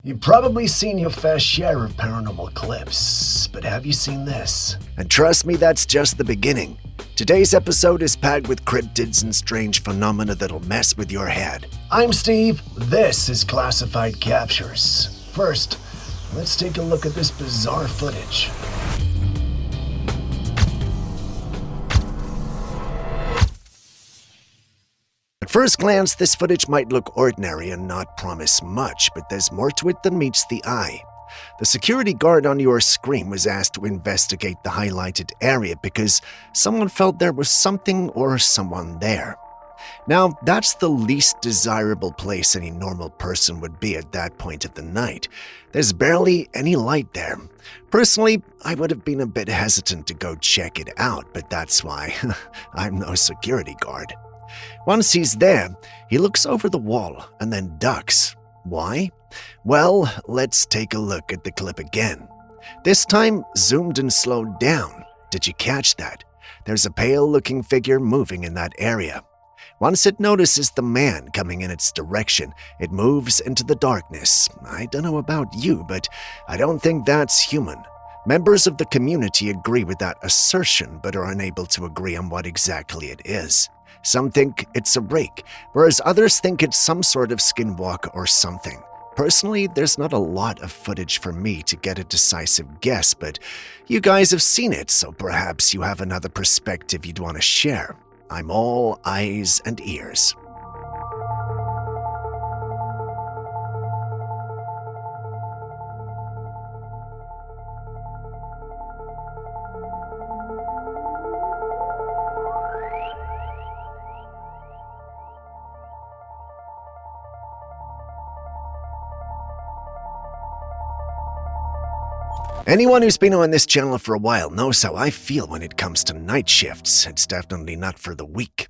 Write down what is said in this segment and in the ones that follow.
You've probably seen your fair share of paranormal clips, but have you seen this? And trust me, that's just the beginning. Today's episode is packed with cryptids and strange phenomena that'll mess with your head. I'm Steve. This is Classified Captures. First, let's take a look at this bizarre footage. At first glance, this footage might look ordinary and not promise much, but there's more to it than meets the eye. The security guard on your screen was asked to investigate the highlighted area because someone felt there was something or someone there. Now, that's the least desirable place any normal person would be at that point of the night. There's barely any light there. Personally, I would have been a bit hesitant to go check it out, but that's why I'm no security guard. Once he's there, he looks over the wall and then ducks. Why? Well, let's take a look at the clip again. This time, zoomed and slowed down. Did you catch that? There's a pale-looking figure moving in that area. Once it notices the man coming in its direction, it moves into the darkness. I don't know about you, but I don't think that's human. Members of the community agree with that assertion, but are unable to agree on what exactly it is. Some think it's a rake, whereas others think it's some sort of skinwalker or something. Personally, there's not a lot of footage for me to get a decisive guess, but you guys have seen it, so perhaps you have another perspective you'd want to share. I'm all eyes and ears. Anyone who's been on this channel for a while knows how I feel when it comes to night shifts. It's definitely not for the weak.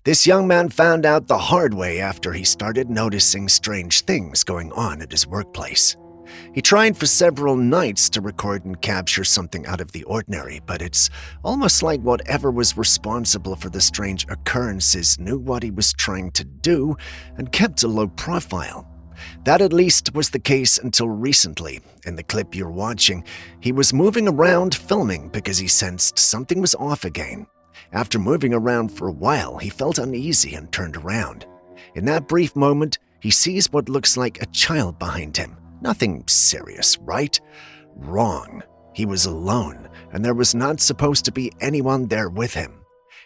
This young man found out the hard way after he started noticing strange things going on at his workplace. He tried for several nights to record and capture something out of the ordinary, but it's almost like whatever was responsible for the strange occurrences knew what he was trying to do and kept a low profile. That at least was the case until recently. In the clip you're watching, he was moving around filming because he sensed something was off again. After moving around for a while, he felt uneasy and turned around. In that brief moment, he sees what looks like a child behind him. Nothing serious, right? Wrong. He was alone, and there was not supposed to be anyone there with him.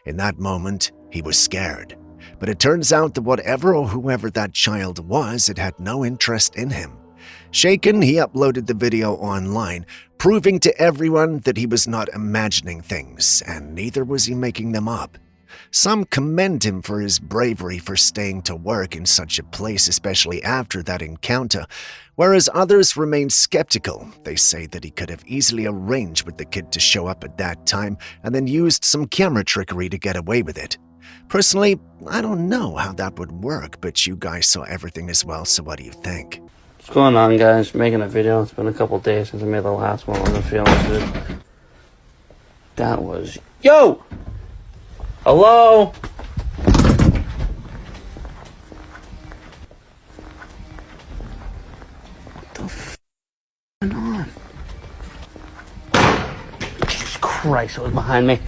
In that moment, he was scared. But it turns out that whatever or whoever that child was, it had no interest in him. Shaken, he uploaded the video online, proving to everyone that he was not imagining things, and neither was he making them up. Some commend him for his bravery for staying to work in such a place, especially after that encounter, whereas others remain skeptical. They say that he could have easily arranged with the kid to show up at that time and then used some camera trickery to get away with it. Personally, I don't know how that would work, but you guys saw everything as well, so what do you think? What's going on, guys? Making a video. It's been a couple days since I made the last one. I'm feeling good. That was... Yo! Hello? What the f*** on? Jesus Christ, it was behind me.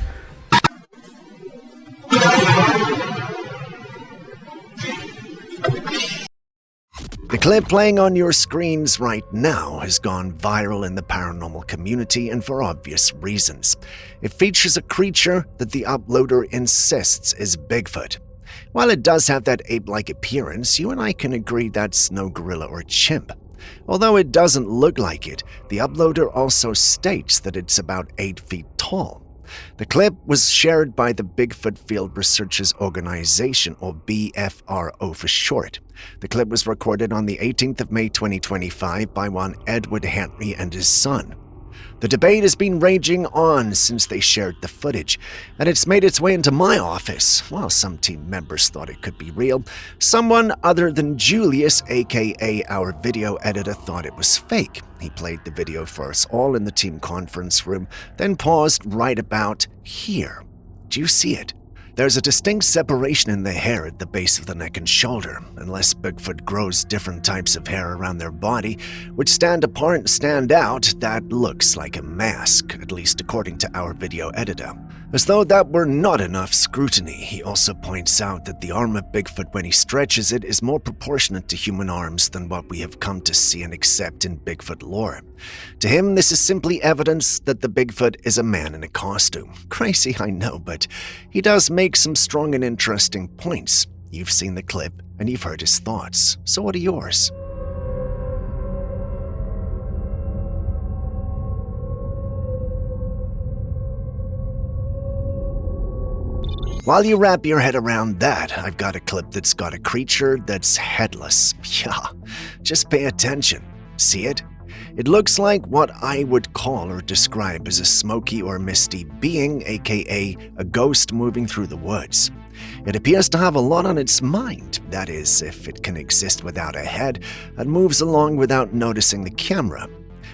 The clip playing on your screens right now has gone viral in the paranormal community, and for obvious reasons. It features a creature that the uploader insists is Bigfoot. While it does have that ape-like appearance, you and I can agree that's no gorilla or chimp. Although it doesn't look like it, the uploader also states that it's about 8 feet tall. The clip was shared by the Bigfoot Field Researchers Organization, or BFRO for short. The clip was recorded on the 18th of May 2025 by one Edward Henry and his son. The debate has been raging on since they shared the footage, and it's made its way into my office. While some team members thought it could be real, someone other than Julius, aka our video editor, thought it was fake. He played the video for us all in the team conference room, then paused right about here. Do you see it? There's a distinct separation in the hair at the base of the neck and shoulder, unless Bigfoot grows different types of hair around their body, which stand apart and stand out. That looks like a mask, at least according to our video editor. As though that were not enough scrutiny, he also points out that the arm of Bigfoot when he stretches it is more proportionate to human arms than what we have come to see and accept in Bigfoot lore. To him, this is simply evidence that the Bigfoot is a man in a costume. Crazy, I know, but he does make some strong and interesting points. You've seen the clip and you've heard his thoughts, so what are yours? While you wrap your head around that, I've got a clip that's got a creature that's headless. Yeah, just pay attention. See it? It looks like what I would call or describe as a smoky or misty being, aka a ghost moving through the woods. It appears to have a lot on its mind, that is, if it can exist without a head and moves along without noticing the camera.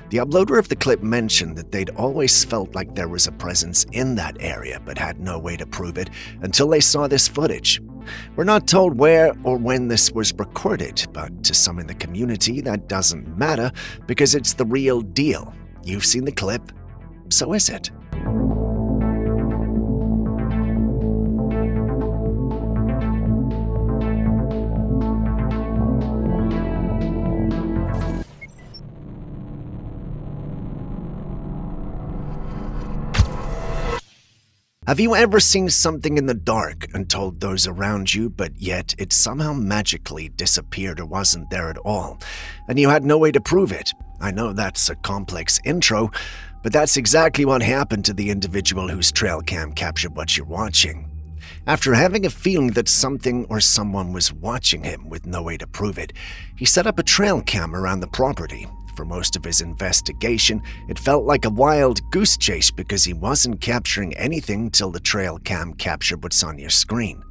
The uploader of the clip mentioned that they'd always felt like there was a presence in that area but had no way to prove it until they saw this footage. We're not told where or when this was recorded, but to some in the community that doesn't matter because it's the real deal. You've seen the clip, so is it? Have you ever seen something in the dark and told those around you, but yet it somehow magically disappeared or wasn't there at all, and you had no way to prove it? I know that's a complex intro, but that's exactly what happened to the individual whose Trailcam captured what you're watching. After having a feeling that something or someone was watching him with no way to prove it, he set up a Trailcam around the property. For most of his investigation, it felt like a wild goose chase because he wasn't capturing anything till the Trailcam captured what's on your screen.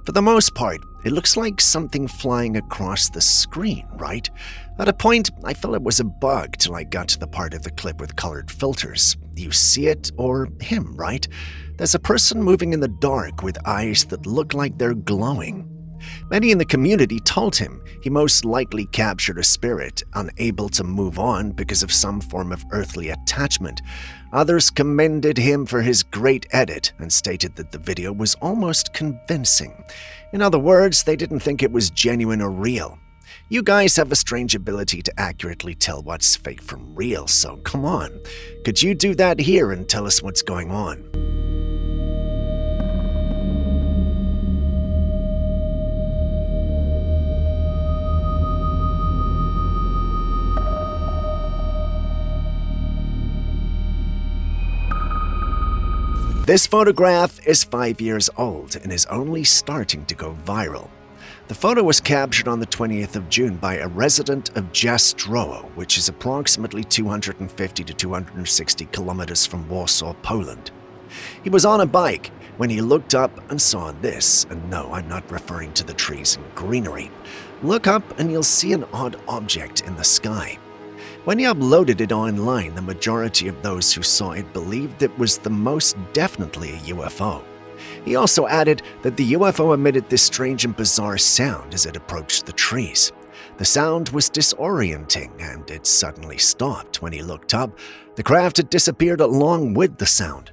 For the most part, it looks like something flying across the screen, right? At a point, I felt it was a bug till I got to the part of the clip with colored filters. You see it or him, right? There's a person moving in the dark with eyes that look like they're glowing. Many in the community told him he most likely captured a spirit, unable to move on because of some form of earthly attachment. Others commended him for his great edit and stated that the video was almost convincing. In other words, they didn't think it was genuine or real. You guys have a strange ability to accurately tell what's fake from real, so come on. Could you do that here and tell us what's going on? This photograph is 5 years old and is only starting to go viral. The photo was captured on the 20th of June by a resident of Jastrowo, which is approximately 250 to 260 kilometers from Warsaw, Poland. He was on a bike when he looked up and saw this, and no, I'm not referring to the trees and greenery. Look up and you'll see an odd object in the sky. When he uploaded it online, the majority of those who saw it believed it was the most definitely a UFO. He also added that the UFO emitted this strange and bizarre sound as it approached the trees. The sound was disorienting, and it suddenly stopped. When he looked up, the craft had disappeared along with the sound.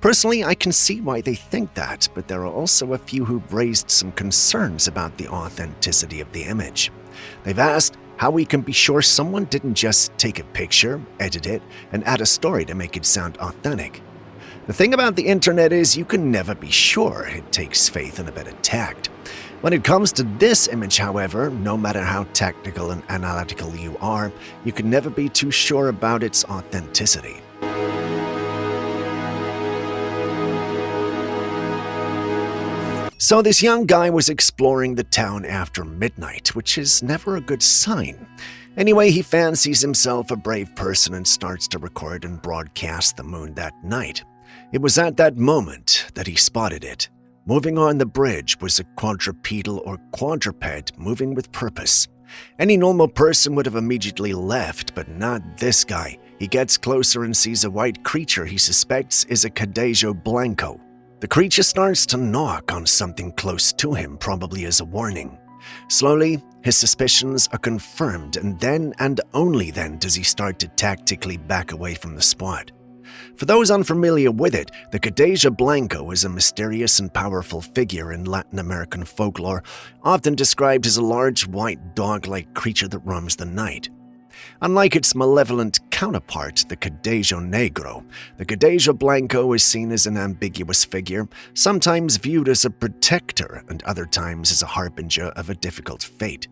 Personally, I can see why they think that, but there are also a few who've raised some concerns about the authenticity of the image. They've asked how we can be sure someone didn't just take a picture, edit it, and add a story to make it sound authentic. The thing about the internet is you can never be sure. It takes faith and a bit of tact. When it comes to this image, however, no matter how technical and analytical you are, you can never be too sure about its authenticity. So this young guy was exploring the town after midnight, which is never a good sign. Anyway, he fancies himself a brave person and starts to record and broadcast the moon that night. It was at that moment that he spotted it. Moving on the bridge was a quadrupedal or quadruped moving with purpose. Any normal person would have immediately left, but not this guy. He gets closer and sees a white creature he suspects is a Cadejo Blanco. The creature starts to knock on something close to him, probably as a warning. Slowly, his suspicions are confirmed, and then and only then does he start to tactically back away from the spot. For those unfamiliar with it, the Cadeja Blanco is a mysterious and powerful figure in Latin American folklore, often described as a large, white, dog-like creature that roams the night. Unlike its malevolent counterpart, the Cadejo Negro, the Cadeja Blanco is seen as an ambiguous figure, sometimes viewed as a protector and other times as a harbinger of a difficult fate.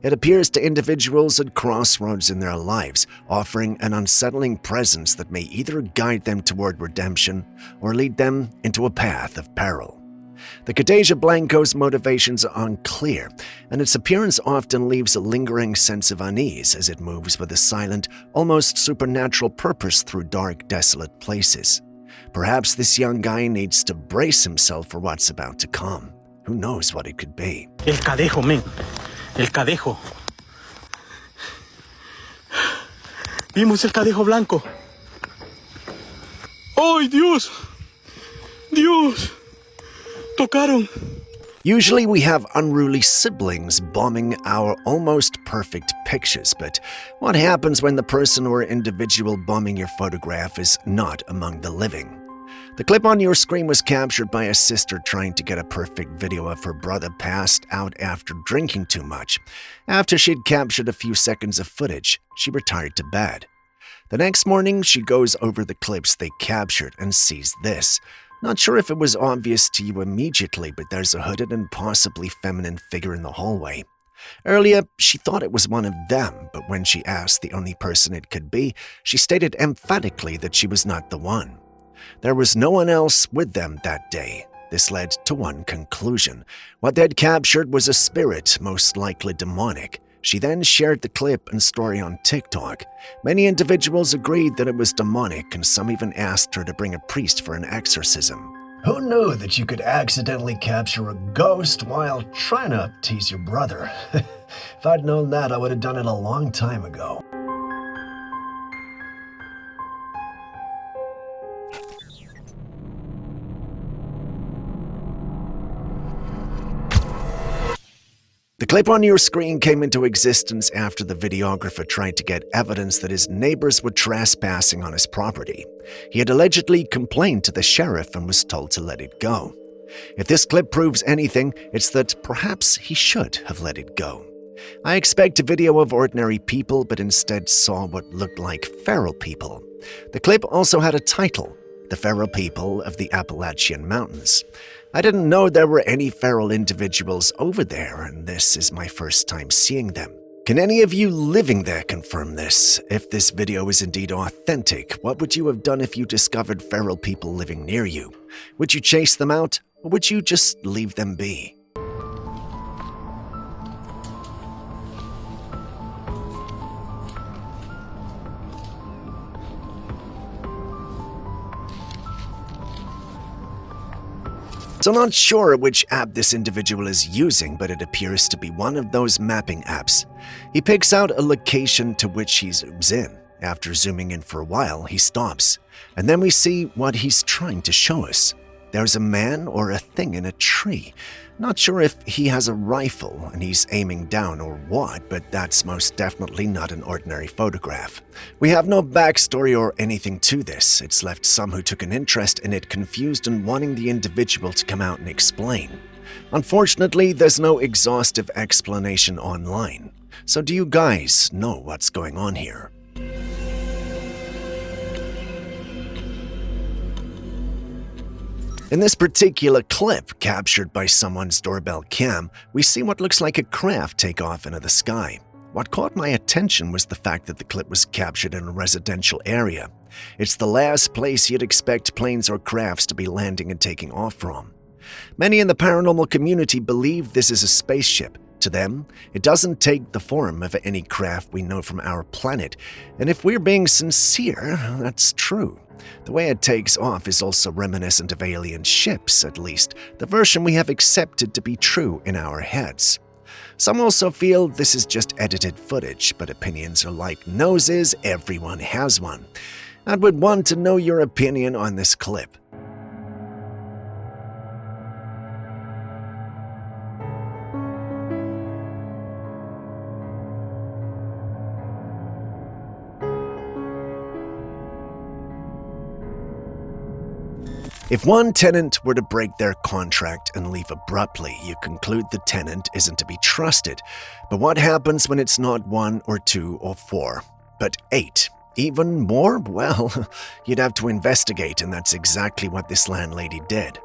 It appears to individuals at crossroads in their lives, offering an unsettling presence that may either guide them toward redemption or lead them into a path of peril. The Cadeja Blanco's motivations are unclear, and its appearance often leaves a lingering sense of unease as it moves with a silent, almost supernatural purpose through dark, desolate places. Perhaps this young guy needs to brace himself for what's about to come. Who knows what it could be? El cadejo, men. El cadejo. Vimos el cadejo blanco. ¡Ay, Dios! ¡Dios! Tocaron. Usually we have unruly siblings bombing our almost perfect pictures, but what happens when the person or individual bombing your photograph is not among the living? The clip on your screen was captured by a sister trying to get a perfect video of her brother passed out after drinking too much. After she'd captured a few seconds of footage, she retired to bed. The next morning, she goes over the clips they captured and sees this. Not sure if it was obvious to you immediately, but there's a hooded and possibly feminine figure in the hallway. Earlier, she thought it was one of them, but when she asked the only person it could be, she stated emphatically that she was not the one. There was no one else with them that day. This led to one conclusion. What they'd captured was a spirit, most likely demonic. She then shared the clip and story on TikTok. Many individuals agreed that it was demonic, and some even asked her to bring a priest for an exorcism. Who knew that you could accidentally capture a ghost while trying to tease your brother? If I'd known that, I would have done it a long time ago. The clip on your screen came into existence after the videographer tried to get evidence that his neighbors were trespassing on his property. He had allegedly complained to the sheriff and was told to let it go. If this clip proves anything, it's that perhaps he should have let it go. I expect a video of ordinary people, but instead saw what looked like feral people. The clip also had a title, The Feral People of the Appalachian Mountains. I didn't know there were any feral individuals over there, and this is my first time seeing them. Can any of you living there confirm this? If this video is indeed authentic, what would you have done if you discovered feral people living near you? Would you chase them out, or would you just leave them be? So I'm not sure which app this individual is using, but it appears to be one of those mapping apps. He picks out a location to which he zooms in. After zooming in for a while, he stops, and then we see what he's trying to show us. There's a man or a thing in a tree. Not sure if he has a rifle and he's aiming down or what, but that's most definitely not an ordinary photograph. We have no backstory or anything to this. It's left some who took an interest in it confused and wanting the individual to come out and explain. Unfortunately, there's no exhaustive explanation online. So do you guys know what's going on here? In this particular clip, captured by someone's doorbell cam, we see what looks like a craft take off into the sky. What caught my attention was the fact that the clip was captured in a residential area. It's the last place you'd expect planes or crafts to be landing and taking off from. Many in the paranormal community believe this is a spaceship. To them, it doesn't take the form of any craft we know from our planet, and if we're being sincere, that's true. The way it takes off is also reminiscent of alien ships, at least the version we have accepted to be true in our heads. Some also feel this is just edited footage, but opinions are like noses, everyone has one. I would want to know your opinion on this clip. If one tenant were to break their contract and leave abruptly, you conclude the tenant isn't to be trusted. But what happens when it's not 1 or 2 or 4, but 8? Even more? Well, you'd have to investigate, and that's exactly what this landlady did.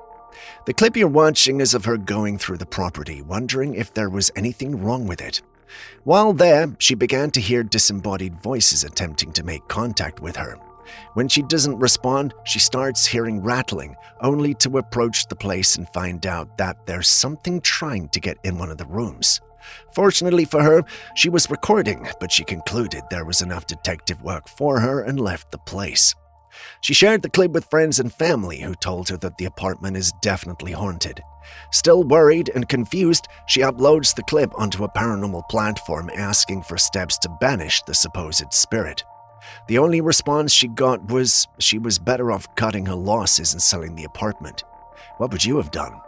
The clip you're watching is of her going through the property, wondering if there was anything wrong with it. While there, she began to hear disembodied voices attempting to make contact with her. When she doesn't respond, she starts hearing rattling, only to approach the place and find out that there's something trying to get in one of the rooms. Fortunately for her, she was recording, but she concluded there was enough detective work for her and left the place. She shared the clip with friends and family, who told her that the apartment is definitely haunted. Still worried and confused, she uploads the clip onto a paranormal platform asking for steps to banish the supposed spirit. The only response she got was she was better off cutting her losses and selling the apartment. What would you have done?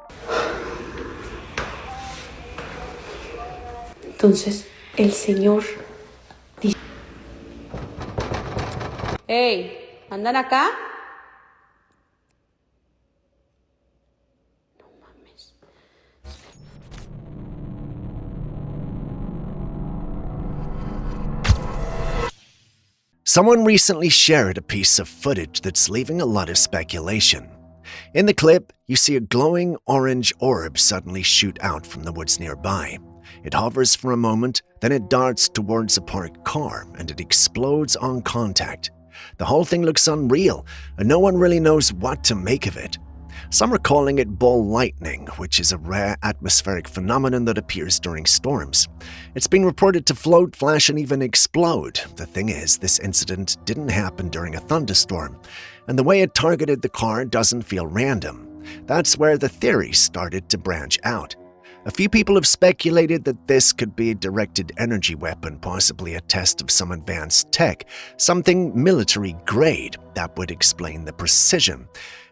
Entonces, el Señor dice: ¡Ey! ¿Andan acá? No mames. Someone recently shared a piece of footage that's leaving a lot of speculation. In the clip, you see a glowing orange orb suddenly shoot out from the woods nearby. It hovers for a moment, then it darts towards a parked car, and it explodes on contact. The whole thing looks unreal, and no one really knows what to make of it. Some are calling it ball lightning, which is a rare atmospheric phenomenon that appears during storms. It's been reported to float, flash, and even explode. The thing is, this incident didn't happen during a thunderstorm, and the way it targeted the car doesn't feel random. That's where the theory started to branch out. A few people have speculated that this could be a directed energy weapon, possibly a test of some advanced tech, something military grade that would explain the precision.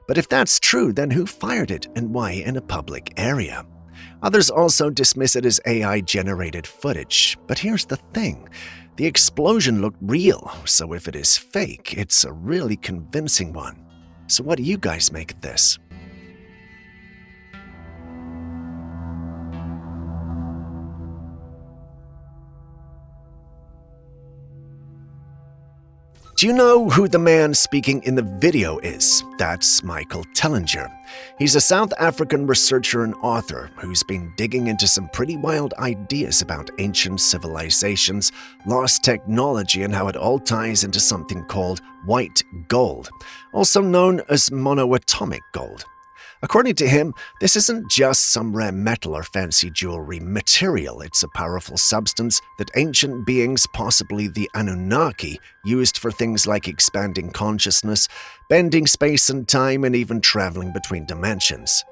But if that's true, then who fired it and why in a public area? Others also dismiss it as AI-generated footage. But here's the thing. The explosion looked real, so if it is fake, it's a really convincing one. So what do you guys make of this? Do you know who the man speaking in the video is? That's Michael Tellinger. He's a South African researcher and author who's been digging into some pretty wild ideas about ancient civilizations, lost technology, and how it all ties into something called white gold, also known as monoatomic gold. According to him, this isn't just some rare metal or fancy jewelry material. It's a powerful substance that ancient beings, possibly the Anunnaki, used for things like expanding consciousness, bending space and time, and even traveling between dimensions.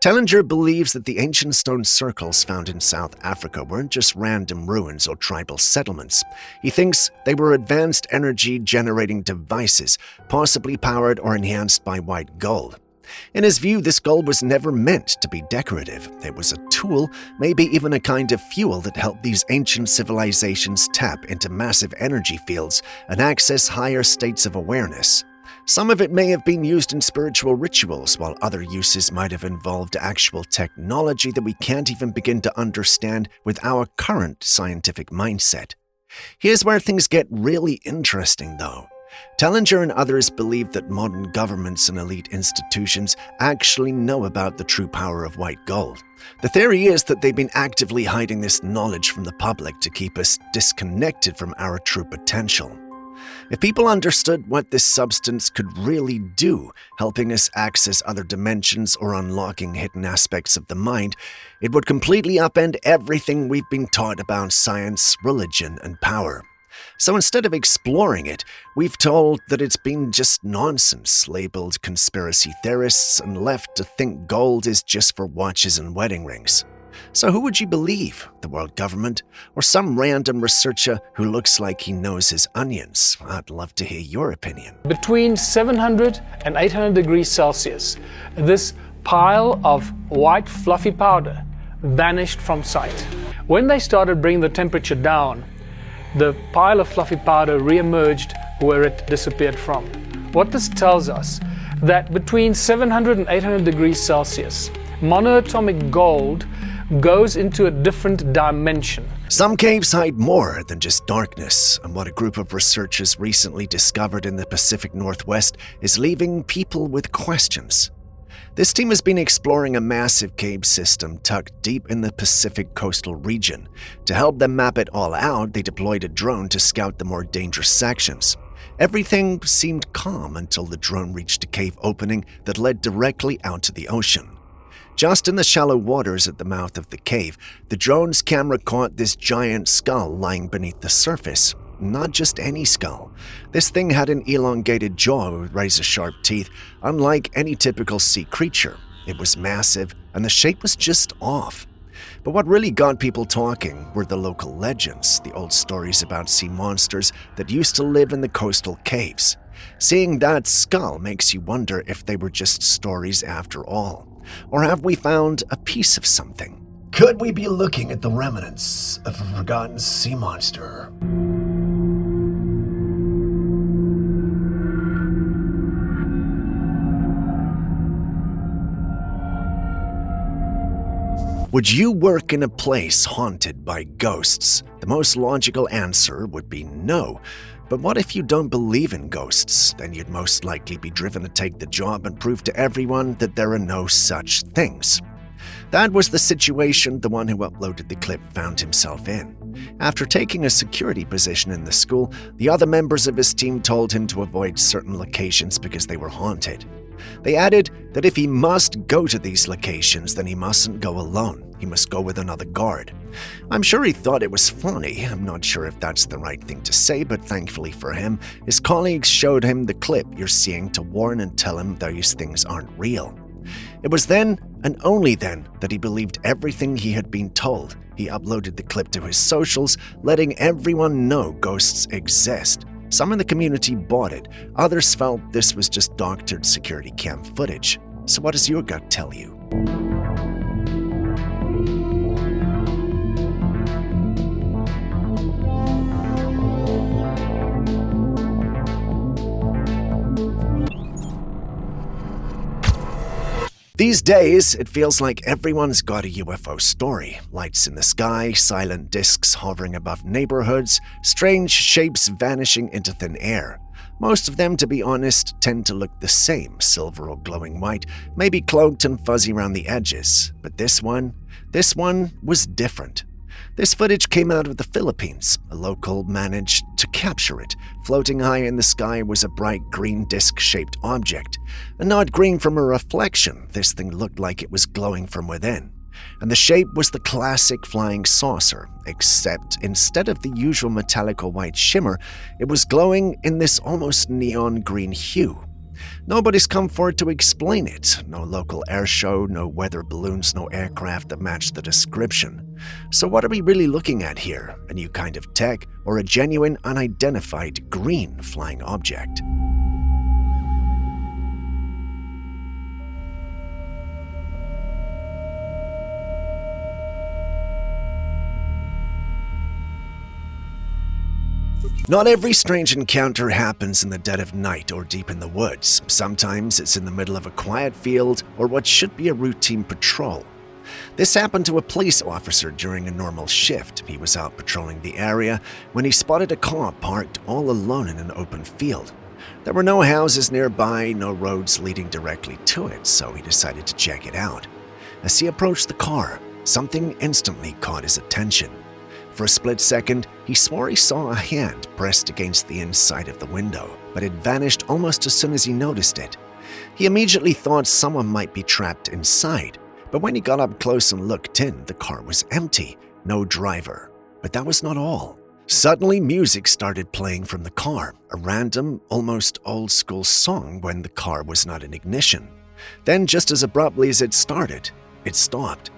Tellinger believes that the ancient stone circles found in South Africa weren't just random ruins or tribal settlements. He thinks they were advanced energy-generating devices, possibly powered or enhanced by white gold. In his view, this gold was never meant to be decorative. It was a tool, maybe even a kind of fuel that helped these ancient civilizations tap into massive energy fields and access higher states of awareness. Some of it may have been used in spiritual rituals, while other uses might have involved actual technology that we can't even begin to understand with our current scientific mindset. Here's where things get really interesting, though. Tellinger and others believe that modern governments and elite institutions actually know about the true power of white gold. The theory is that they've been actively hiding this knowledge from the public to keep us disconnected from our true potential. If people understood what this substance could really do, helping us access other dimensions or unlocking hidden aspects of the mind, it would completely upend everything we've been taught about science, religion, and power. So instead of exploring it, we've told that it's been just nonsense, labeled conspiracy theorists, and left to think gold is just for watches and wedding rings. So who would you believe, the world government, or some random researcher who looks like he knows his onions? I'd love to hear your opinion. Between 700 and 800 degrees Celsius, this pile of white fluffy powder vanished from sight. When they started bringing the temperature down, the pile of fluffy powder re-emerged where it disappeared from. What this tells us that between 700 and 800 degrees Celsius, monoatomic gold goes into a different dimension. Some caves hide more than just darkness, and what a group of researchers recently discovered in the Pacific Northwest is leaving people with questions. This team has been exploring a massive cave system tucked deep in the Pacific coastal region. To help them map it all out, they deployed a drone to scout the more dangerous sections. Everything seemed calm until the drone reached a cave opening that led directly out to the ocean. Just in the shallow waters at the mouth of the cave, the drone's camera caught this giant skull lying beneath the surface. Not just any skull. This thing had an elongated jaw with razor-sharp teeth, unlike any typical sea creature. It was massive, and the shape was just off. But what really got people talking were the local legends, the old stories about sea monsters that used to live in the coastal caves. Seeing that skull makes you wonder if they were just stories after all. Or have we found a piece of something? Could we be looking at the remnants of a forgotten sea monster? Would you work in a place haunted by ghosts? The most logical answer would be no. But what if you don't believe in ghosts? Then you'd most likely be driven to take the job and prove to everyone that there are no such things. That was the situation the one who uploaded the clip found himself in. After taking a security position in the school, the other members of his team told him to avoid certain locations because they were haunted. They added that if he must go to these locations, then he mustn't go alone. He must go with another guard. I'm sure he thought it was funny. I'm not sure if that's the right thing to say, but thankfully for him, his colleagues showed him the clip you're seeing to warn and tell him these things aren't real. It was then, and only then, that he believed everything he had been told. He uploaded the clip to his socials, letting everyone know ghosts exist. Some in the community bought it. Others felt this was just doctored security cam footage. So what does your gut tell you? These days, it feels like everyone's got a UFO story. Lights in the sky, silent discs hovering above neighborhoods, strange shapes vanishing into thin air. Most of them, to be honest, tend to look the same, silver or glowing white, maybe cloaked and fuzzy around the edges. But this one was different. This footage came out of the Philippines. A local managed to capture it. Floating high in the sky was a bright green disc-shaped object. And not green from a reflection, this thing looked like it was glowing from within. And the shape was the classic flying saucer, except instead of the usual metallic or white shimmer, it was glowing in this almost neon green hue. Nobody's come forward to explain it. No local air show, no weather balloons, no aircraft that matched the description. So what are we really looking at here? A new kind of tech or a genuine unidentified green flying object? Not every strange encounter happens in the dead of night or deep in the woods. Sometimes it's in the middle of a quiet field or what should be a routine patrol. This happened to a police officer during a normal shift. He was out patrolling the area when he spotted a car parked all alone in an open field. There were no houses nearby, no roads leading directly to it, so he decided to check it out. As he approached the car, something instantly caught his attention. For a split second, he swore he saw a hand pressed against the inside of the window, but it vanished almost as soon as he noticed it. He immediately thought someone might be trapped inside, but when he got up close and looked in, the car was empty, no driver. But that was not all. Suddenly, music started playing from the car, a random, almost old-school song when the car was not in ignition. Then, just as abruptly as it started, it stopped.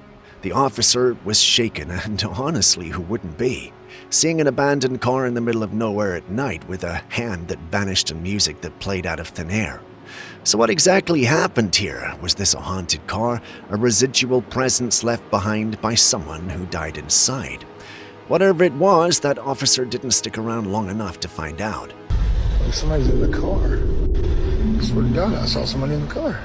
The officer was shaken, and honestly, who wouldn't be? Seeing an abandoned car in the middle of nowhere at night with a hand that vanished and music that played out of thin air. So what exactly happened here? Was this a haunted car, a residual presence left behind by someone who died inside? Whatever it was, that officer didn't stick around long enough to find out. Like somebody's in the car. swear to God, I saw somebody in the car.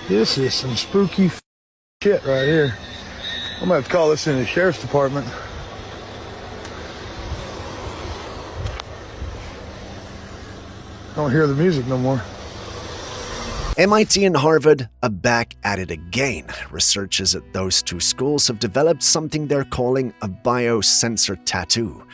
This is some spooky shit right here. I'm gonna have to call this in the sheriff's department. I don't hear the music no more. MIT and Harvard are back at it again. Researchers at those two schools have developed something they're calling a biosensor tattoo.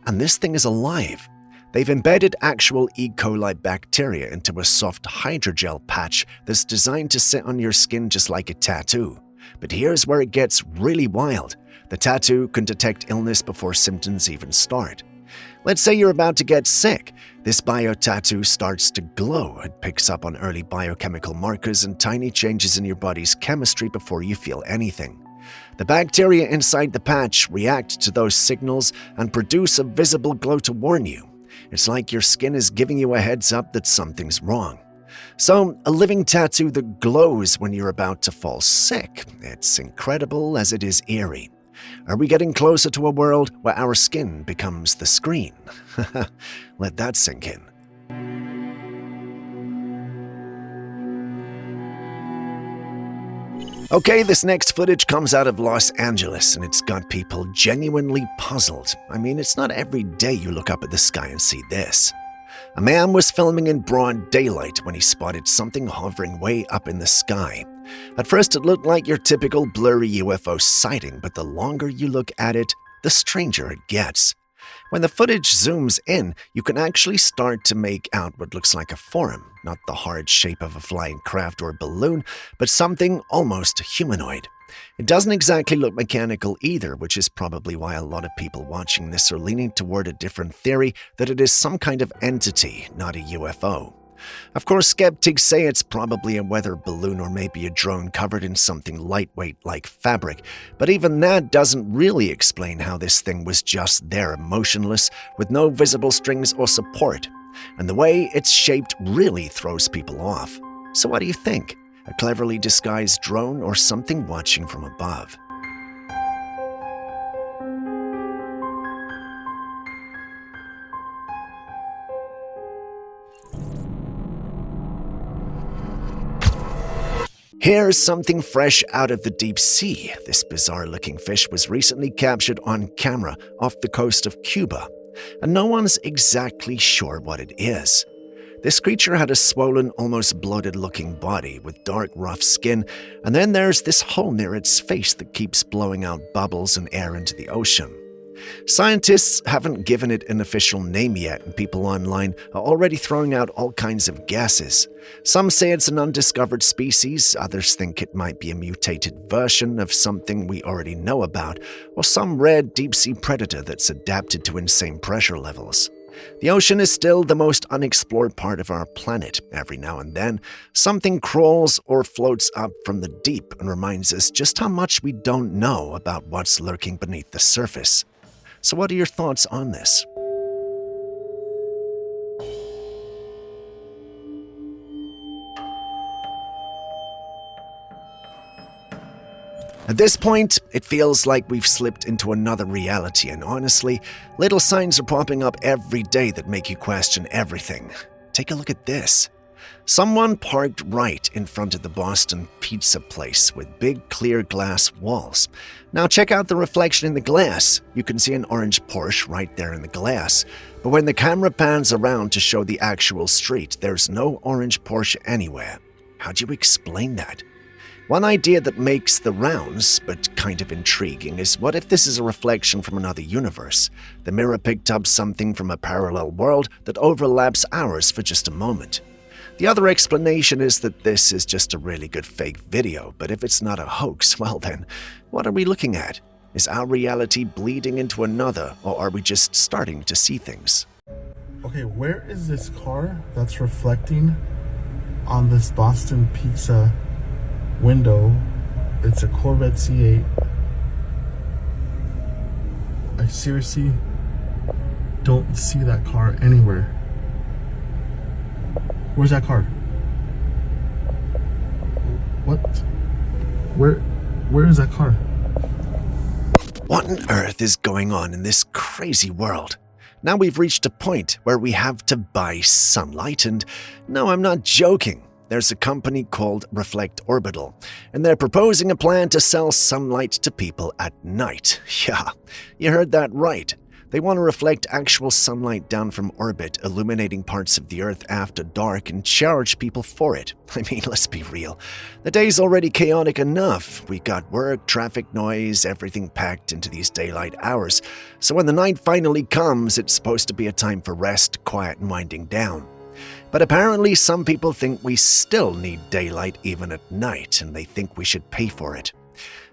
And this thing is alive. They've embedded actual E. coli bacteria into a soft hydrogel patch that's designed to sit on your skin just like a tattoo. But here's where it gets really wild. The tattoo can detect illness before symptoms even start. Let's say you're about to get sick. This bio-tattoo starts to glow. It picks up on early biochemical markers and tiny changes in your body's chemistry before you feel anything. The bacteria inside the patch react to those signals and produce a visible glow to warn you. It's like your skin is giving you a heads up that something's wrong. So, a living tattoo that glows when you're about to fall sick. It's incredible as it is eerie. Are we getting closer to a world where our skin becomes the screen? Let that sink in. Okay, this next footage comes out of Los Angeles, and it's got people genuinely puzzled. I mean, it's not every day you look up at the sky and see this. A man was filming in broad daylight when he spotted something hovering way up in the sky. At first, it looked like your typical blurry UFO sighting, but the longer you look at it, the stranger it gets. When the footage zooms in, you can actually start to make out what looks like a form, not the hard shape of a flying craft or balloon, but something almost humanoid. It doesn't exactly look mechanical either, which is probably why a lot of people watching this are leaning toward a different theory that it is some kind of entity, not a UFO. Of course, skeptics say it's probably a weather balloon or maybe a drone covered in something lightweight like fabric, but even that doesn't really explain how this thing was just there, motionless, with no visible strings or support. And the way it's shaped really throws people off. So what do you think? A cleverly disguised drone or something watching from above? Here's something fresh out of the deep sea. This bizarre-looking fish was recently captured on camera off the coast of Cuba, and no one's exactly sure what it is. This creature had a swollen, almost bloated-looking body with dark, rough skin, and then there's this hole near its face that keeps blowing out bubbles and air into the ocean. Scientists haven't given it an official name yet, and people online are already throwing out all kinds of guesses. Some say it's an undiscovered species, others think it might be a mutated version of something we already know about, or some rare deep-sea predator that's adapted to insane pressure levels. The ocean is still the most unexplored part of our planet. Every now and then, something crawls or floats up from the deep and reminds us just how much we don't know about what's lurking beneath the surface. So what are your thoughts on this? At this point, it feels like we've slipped into another reality, and honestly, little signs are popping up every day that make you question everything. Take a look at this. Someone parked right in front of the Boston pizza place with big clear glass walls. Now check out the reflection in the glass. You can see an orange Porsche right there in the glass. But when the camera pans around to show the actual street, there's no orange Porsche anywhere. How do you explain that? One idea that makes the rounds, but kind of intriguing, is what if this is a reflection from another universe? The mirror picked up something from a parallel world that overlaps ours for just a moment. The other explanation is that this is just a really good fake video, but if it's not a hoax, well then, what are we looking at? Is our reality bleeding into another, or are we just starting to see things? Okay, where is this car that's reflecting on this Boston Pizza window? It's a Corvette C8. I seriously don't see that car anywhere. Where's that car? What? Where is that car? What on earth is going on in this crazy world? Now we've reached a point where we have to buy sunlight, and no, I'm not joking. There's a company called Reflect Orbital, and they're proposing a plan to sell sunlight to people at night. Yeah, you heard that right. They want to reflect actual sunlight down from orbit, illuminating parts of the Earth after dark, and charge people for it. I mean, let's be real. The day's already chaotic enough. We got work, traffic noise, everything packed into these daylight hours. So when the night finally comes, it's supposed to be a time for rest, quiet, and winding down. But apparently some people think we still need daylight even at night, and they think we should pay for it.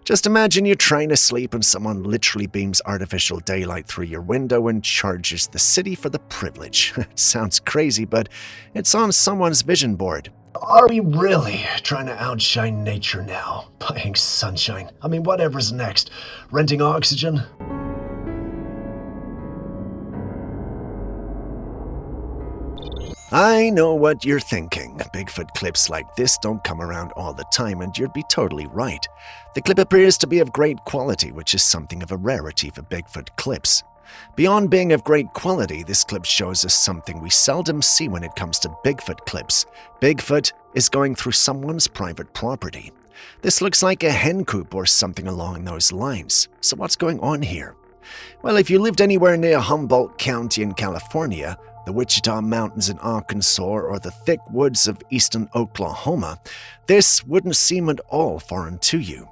Just imagine you're trying to sleep and someone literally beams artificial daylight through your window and charges the city for the privilege. It sounds crazy, but it's on someone's vision board. Are we really trying to outshine nature now? Buying sunshine. I mean, whatever's next. Renting oxygen? I know what you're thinking. Bigfoot clips like this don't come around all the time, and you'd be totally right. The clip appears to be of great quality, which is something of a rarity for Bigfoot clips. Beyond being of great quality, this clip shows us something we seldom see when it comes to Bigfoot clips. Bigfoot is going through someone's private property. This looks like a hen coop or something along those lines. So what's going on here? Well, if you lived anywhere near Humboldt County in California, the Wichita Mountains in Arkansas, or the thick woods of eastern Oklahoma, this wouldn't seem at all foreign to you.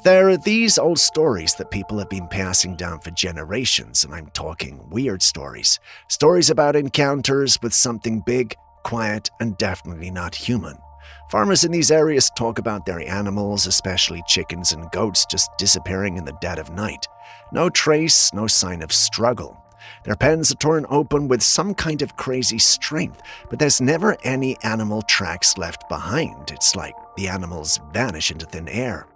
There are these old stories that people have been passing down for generations, and I'm talking weird stories. Stories about encounters with something big, quiet, and definitely not human. Farmers in these areas talk about their animals, especially chickens and goats, just disappearing in the dead of night. No trace, no sign of struggle. Their pens are torn open with some kind of crazy strength, but there's never any animal tracks left behind. It's like the animals vanish into thin air.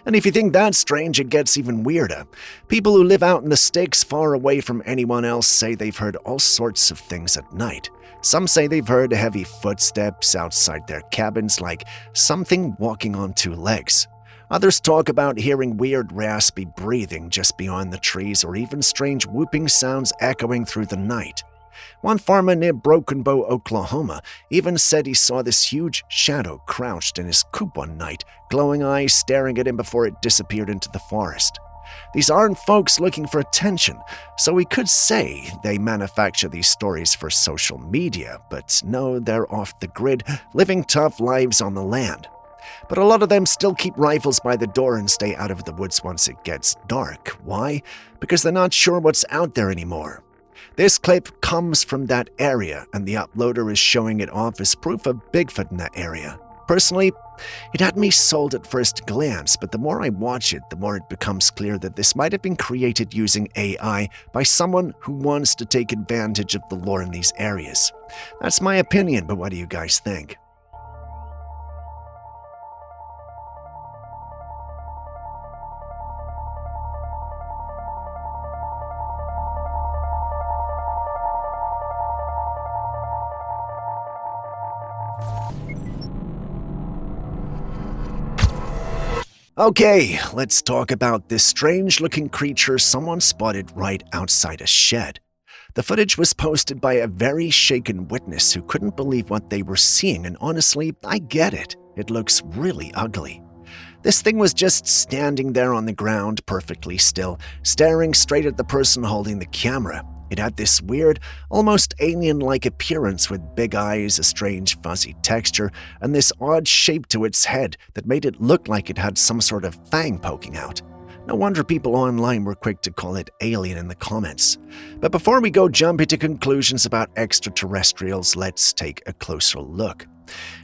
And if you think that's strange, it gets even weirder. People who live out in the sticks far away from anyone else say they've heard all sorts of things at night. Some say they've heard heavy footsteps outside their cabins, like something walking on two legs. Others talk about hearing weird raspy breathing just beyond the trees, or even strange whooping sounds echoing through the night. One farmer near Broken Bow, Oklahoma, even said he saw this huge shadow crouched in his coop one night, glowing eyes staring at him before it disappeared into the forest. These aren't folks looking for attention, so we could say they manufacture these stories for social media, but no, they're off the grid, living tough lives on the land. But a lot of them still keep rifles by the door and stay out of the woods once it gets dark. Why? Because they're not sure what's out there anymore. This clip comes from that area, and the uploader is showing it off as proof of Bigfoot in that area. Personally, it had me sold at first glance, but the more I watch it, the more it becomes clear that this might have been created using AI by someone who wants to take advantage of the lore in these areas. That's my opinion, but what do you guys think? Okay, let's talk about this strange-looking creature someone spotted right outside a shed. The footage was posted by a very shaken witness who couldn't believe what they were seeing, and honestly, I get it. It looks really ugly. This thing was just standing there on the ground, perfectly still, staring straight at the person holding the camera. It had this weird, almost alien-like appearance with big eyes, a strange fuzzy texture, and this odd shape to its head that made it look like it had some sort of fang poking out. No wonder people online were quick to call it alien in the comments. But before we go jump into conclusions about extraterrestrials, let's take a closer look.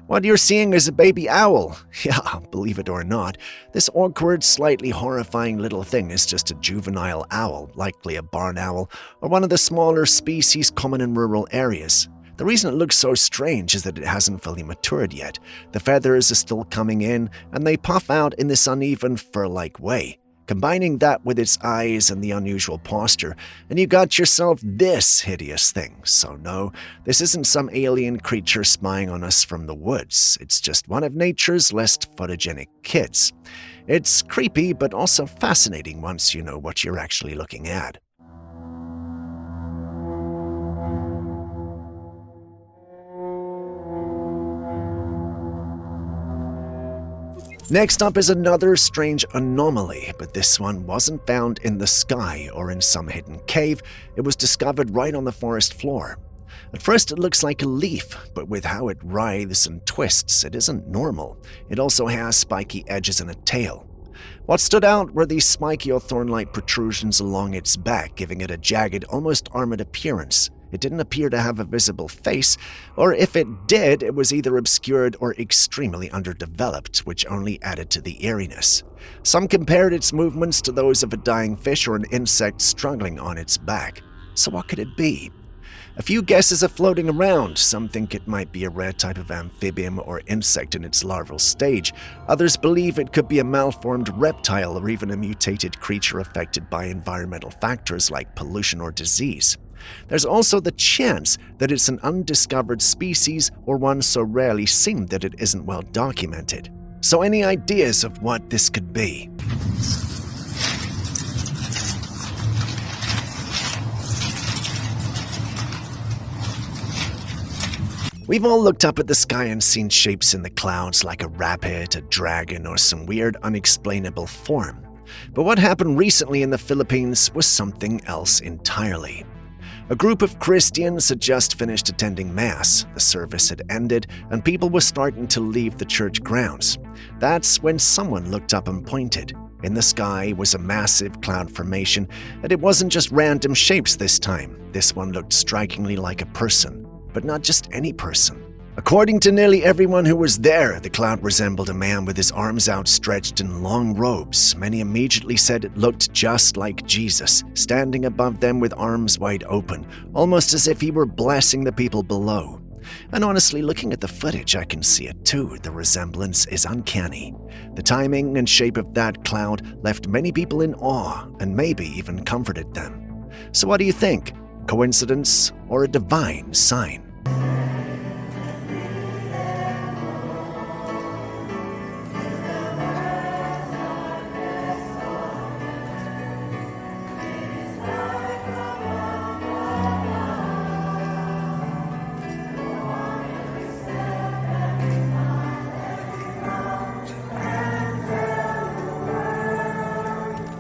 What you're seeing is a baby owl. Yeah, believe it or not, this awkward, slightly horrifying little thing is just a juvenile owl, likely a barn owl, or one of the smaller species common in rural areas. The reason it looks so strange is that it hasn't fully matured yet. The feathers are still coming in, and they puff out in this uneven fur-like way. Combining that with its eyes and the unusual posture, and you got yourself this hideous thing. So no, this isn't some alien creature spying on us from the woods. It's just one of nature's less photogenic kids. It's creepy, but also fascinating once you know what you're actually looking at. Next up is another strange anomaly, but this one wasn't found in the sky or in some hidden cave. It was discovered right on the forest floor. At first it looks like a leaf, but with how it writhes and twists, it isn't normal. It also has spiky edges and a tail. What stood out were these spiky or thorn-like protrusions along its back, giving it a jagged, almost armored appearance. It didn't appear to have a visible face, or if it did, it was either obscured or extremely underdeveloped, which only added to the eeriness. Some compared its movements to those of a dying fish or an insect struggling on its back. So what could it be? A few guesses are floating around. Some think it might be a rare type of amphibian or insect in its larval stage. Others believe it could be a malformed reptile or even a mutated creature affected by environmental factors like pollution or disease. There's also the chance that it's an undiscovered species or one so rarely seen that it isn't well documented. So any ideas of what this could be? We've all looked up at the sky and seen shapes in the clouds like a rabbit, a dragon, or some weird unexplainable form. But what happened recently in the Philippines was something else entirely. A group of Christians had just finished attending Mass. The service had ended, and people were starting to leave the church grounds. That's when someone looked up and pointed. In the sky was a massive cloud formation, and it wasn't just random shapes this time. This one looked strikingly like a person, but not just any person. According to nearly everyone who was there, the cloud resembled a man with his arms outstretched in long robes. Many immediately said it looked just like Jesus, standing above them with arms wide open, almost as if he were blessing the people below. And honestly, looking at the footage, I can see it too. The resemblance is uncanny. The timing and shape of that cloud left many people in awe and maybe even comforted them. So what do you think? Coincidence or a divine sign?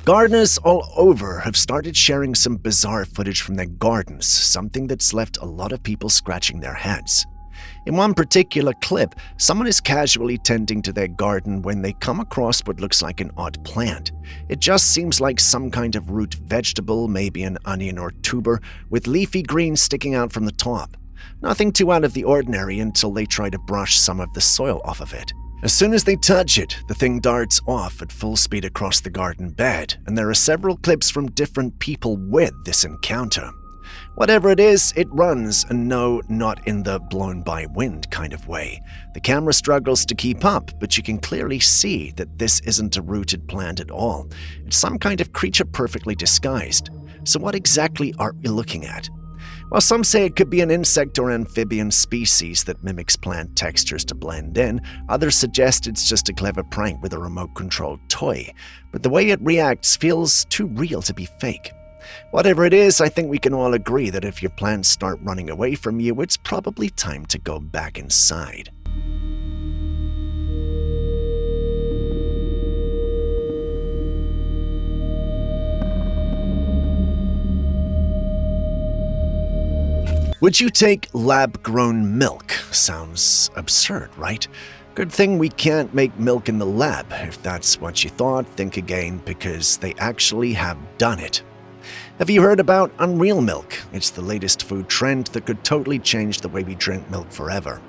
Gardeners all over have started sharing some bizarre footage from their gardens, something that's left a lot of people scratching their heads. In one particular clip, someone is casually tending to their garden when they come across what looks like an odd plant. It just seems like some kind of root vegetable, maybe an onion or tuber, with leafy green sticking out from the top. Nothing too out of the ordinary until they try to brush some of the soil off of it. As soon as they touch it, the thing darts off at full speed across the garden bed, and there are several clips from different people with this encounter. Whatever it is, it runs, and no, not in the blown-by-wind kind of way. The camera struggles to keep up, but you can clearly see that this isn't a rooted plant at all. It's some kind of creature perfectly disguised. So what exactly are we looking at? While some say it could be an insect or amphibian species that mimics plant textures to blend in, others suggest it's just a clever prank with a remote-controlled toy. But the way it reacts feels too real to be fake. Whatever it is, I think we can all agree that if your plants start running away from you, it's probably time to go back inside. Would you take lab-grown milk? Sounds absurd, right? Good thing we can't make milk in the lab. If that's what you thought, think again, because they actually have done it. Have you heard about Unreal Milk? It's the latest food trend that could totally change the way we drink milk forever.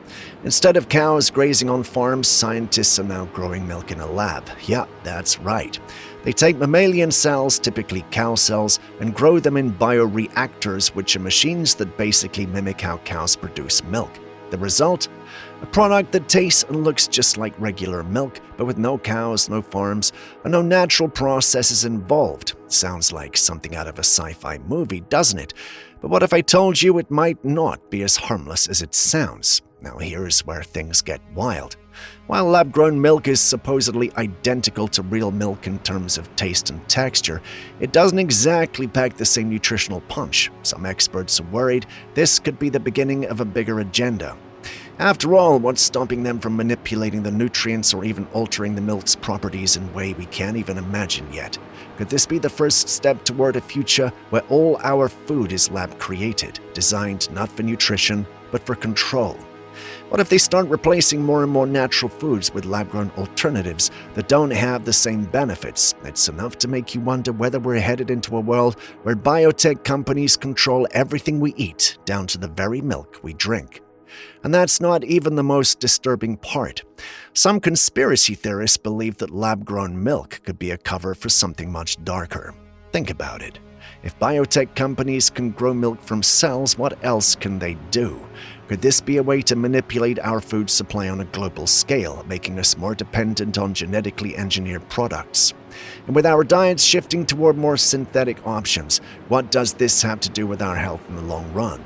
Instead of cows grazing on farms, scientists are now growing milk in a lab. Yeah, that's right. They take mammalian cells, typically cow cells, and grow them in bioreactors, which are machines that basically mimic how cows produce milk. The result? A product that tastes and looks just like regular milk, but with no cows, no farms, and no natural processes involved. Sounds like something out of a sci-fi movie, doesn't it? But what if I told you it might not be as harmless as it sounds? Now here's where things get wild. While lab-grown milk is supposedly identical to real milk in terms of taste and texture, it doesn't exactly pack the same nutritional punch. Some experts are worried this could be the beginning of a bigger agenda. After all, what's stopping them from manipulating the nutrients or even altering the milk's properties in a way we can't even imagine yet? Could this be the first step toward a future where all our food is lab-created, designed not for nutrition, but for control? What if they start replacing more and more natural foods with lab-grown alternatives that don't have the same benefits? It's enough to make you wonder whether we're headed into a world where biotech companies control everything we eat, down to the very milk we drink. And that's not even the most disturbing part. Some conspiracy theorists believe that lab-grown milk could be a cover for something much darker. Think about it. If biotech companies can grow milk from cells, what else can they do? Could this be a way to manipulate our food supply on a global scale, making us more dependent on genetically engineered products? And with our diets shifting toward more synthetic options, what does this have to do with our health in the long run?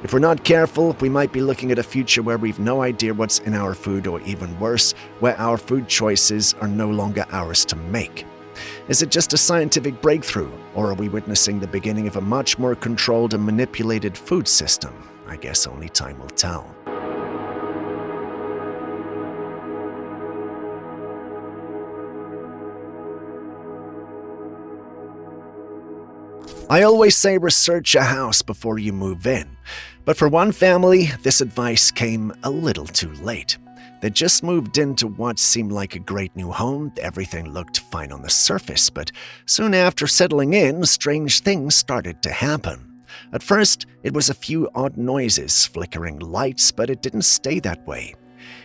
If we're not careful, we might be looking at a future where we've no idea what's in our food, or even worse, where our food choices are no longer ours to make. Is it just a scientific breakthrough, or are we witnessing the beginning of a much more controlled and manipulated food system? I guess only time will tell. I always say research a house before you move in, but for one family, this advice came a little too late. They just moved into what seemed like a great new home. Everything looked fine on the surface, but soon after settling in, strange things started to happen. At first, it was a few odd noises, flickering lights, but it didn't stay that way.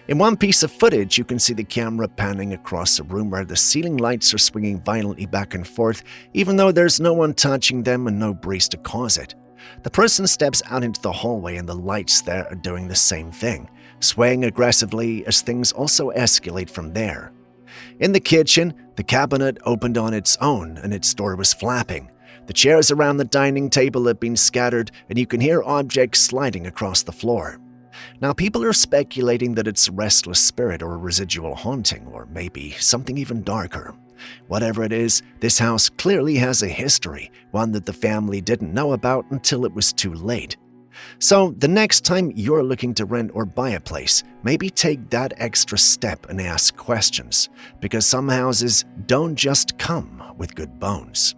In one piece of footage, you can see the camera panning across a room where the ceiling lights are swinging violently back and forth, even though there's no one touching them and no breeze to cause it. The person steps out into the hallway and the lights there are doing the same thing, swaying aggressively as things also escalate from there. In the kitchen, the cabinet opened on its own and its door was flapping. The chairs around the dining table have been scattered and you can hear objects sliding across the floor. Now, people are speculating that it's a restless spirit or a residual haunting, or maybe something even darker. Whatever it is, this house clearly has a history, one that the family didn't know about until it was too late. So, the next time you're looking to rent or buy a place, maybe take that extra step and ask questions, because some houses don't just come with good bones.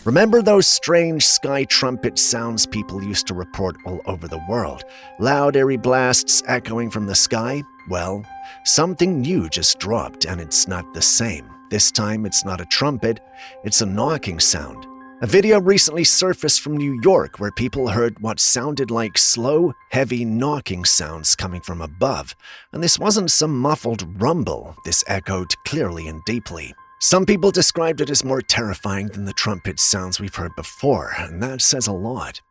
Remember those strange sky trumpet sounds people used to report all over the world? Loud, eerie blasts echoing from the sky? Well, something new just dropped, and it's not the same. This time, it's not a trumpet, it's a knocking sound. A video recently surfaced from New York where people heard what sounded like slow, heavy knocking sounds coming from above. And this wasn't some muffled rumble, this echoed clearly and deeply. Some people described it as more terrifying than the trumpet sounds we've heard before, and that says a lot.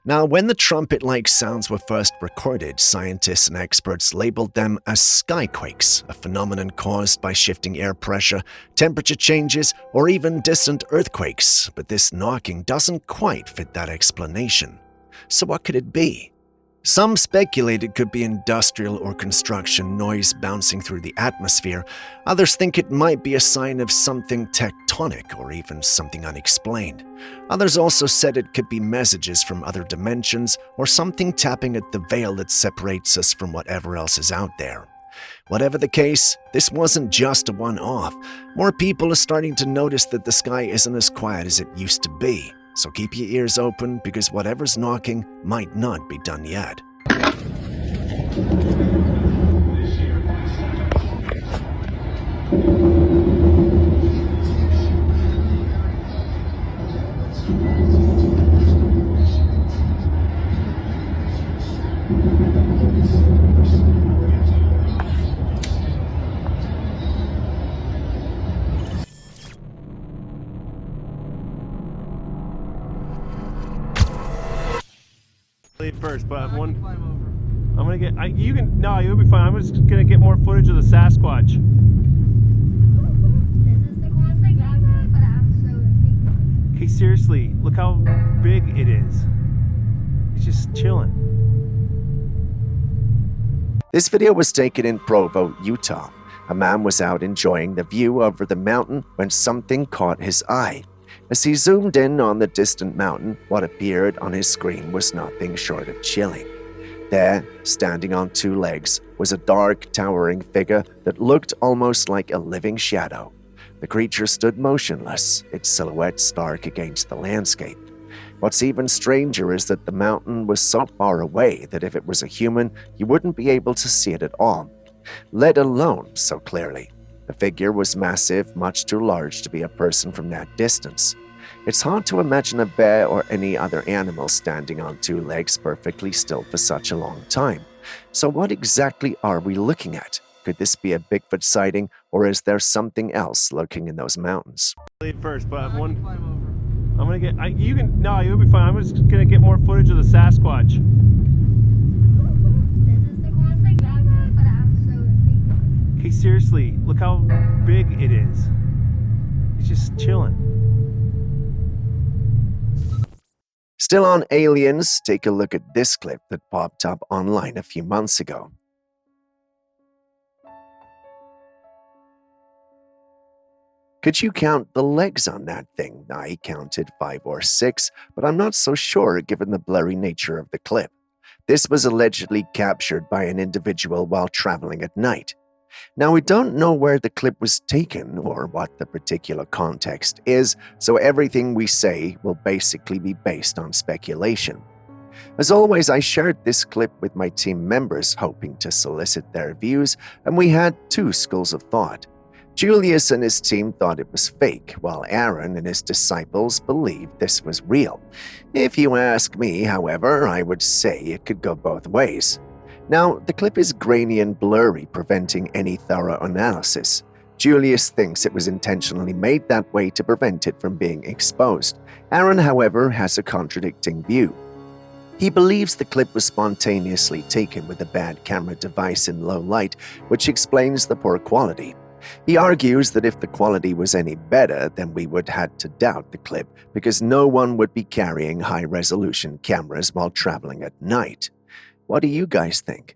Now, when the trumpet-like sounds were first recorded, scientists and experts labeled them as skyquakes, a phenomenon caused by shifting air pressure, temperature changes, or even distant earthquakes. But this knocking doesn't quite fit that explanation. So what could it be? Some speculate it could be industrial or construction noise bouncing through the atmosphere. Others think it might be a sign of something tectonic or even something unexplained. Others also said it could be messages from other dimensions or something tapping at the veil that separates us from whatever else is out there. Whatever the case, this wasn't just a one-off. More people are starting to notice that the sky isn't as quiet as it used to be. So keep your ears open because whatever's knocking might not be done yet. Leave first, but I'm gonna get. You'll be fine. I'm just gonna get more footage of the Sasquatch. This is the classic ever, but I'm so Okay, seriously, look how big it is. It's just chilling. This video was taken in Provo, Utah. A man was out enjoying the view over the mountain when something caught his eye. As he zoomed in on the distant mountain, what appeared on his screen was nothing short of chilling. There, standing on two legs, was a dark, towering figure that looked almost like a living shadow. The creature stood motionless, its silhouette stark against the landscape. What's even stranger is that the mountain was so far away that if it was a human, you wouldn't be able to see it at all, let alone so clearly. The figure was massive, much too large to be a person from that distance. It's hard to imagine a bear or any other animal standing on two legs perfectly still for such a long time. So what exactly are we looking at? Could this be a Bigfoot sighting, or is there something else lurking in those mountains? Leave first, but I'm gonna get. You'll be fine. I'm just gonna get more footage of the Sasquatch. This is the classic ever, but I'm so Okay, seriously, look how big it is. It's just chilling. Still on aliens, take a look at this clip that popped up online a few months ago. Could you count the legs on that thing? I counted 5 or 6, but I'm not so sure given the blurry nature of the clip. This was allegedly captured by an individual while traveling at night. Now, we don't know where the clip was taken or what the particular context is, so everything we say will basically be based on speculation. As always, I shared this clip with my team members, hoping to solicit their views, and we had 2 schools of thought. Julius and his team thought it was fake, while Aaron and his disciples believed this was real. If you ask me, however, I would say it could go both ways. Now, the clip is grainy and blurry, preventing any thorough analysis. Julius thinks it was intentionally made that way to prevent it from being exposed. Aaron, however, has a contradicting view. He believes the clip was spontaneously taken with a bad camera device in low light, which explains the poor quality. He argues that if the quality was any better, then we would have to doubt the clip, because no one would be carrying high-resolution cameras while traveling at night. What do you guys think?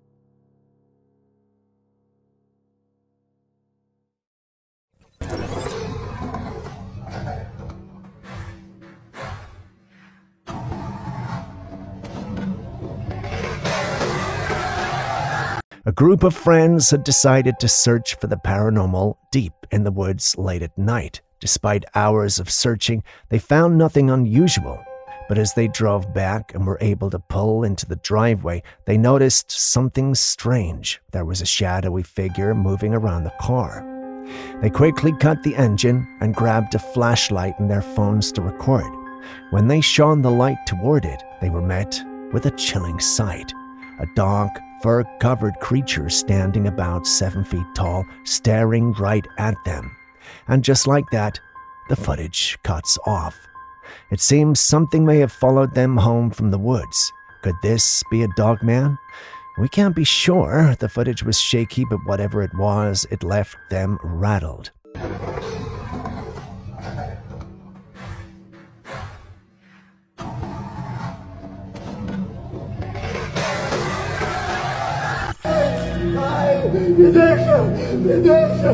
A group of friends had decided to search for the paranormal deep in the woods late at night. Despite hours of searching, they found nothing unusual. But as they drove back and were able to pull into the driveway, they noticed something strange. There was a shadowy figure moving around the car. They quickly cut the engine and grabbed a flashlight and their phones to record. When they shone the light toward it, they were met with a chilling sight. A dark, fur-covered creature standing about 7 feet tall, staring right at them. And just like that, the footage cuts off. It seems something may have followed them home from the woods. Could this be a dogman? We can't be sure. The footage was shaky, but whatever it was, it left them rattled. Me deixa! Me deixa!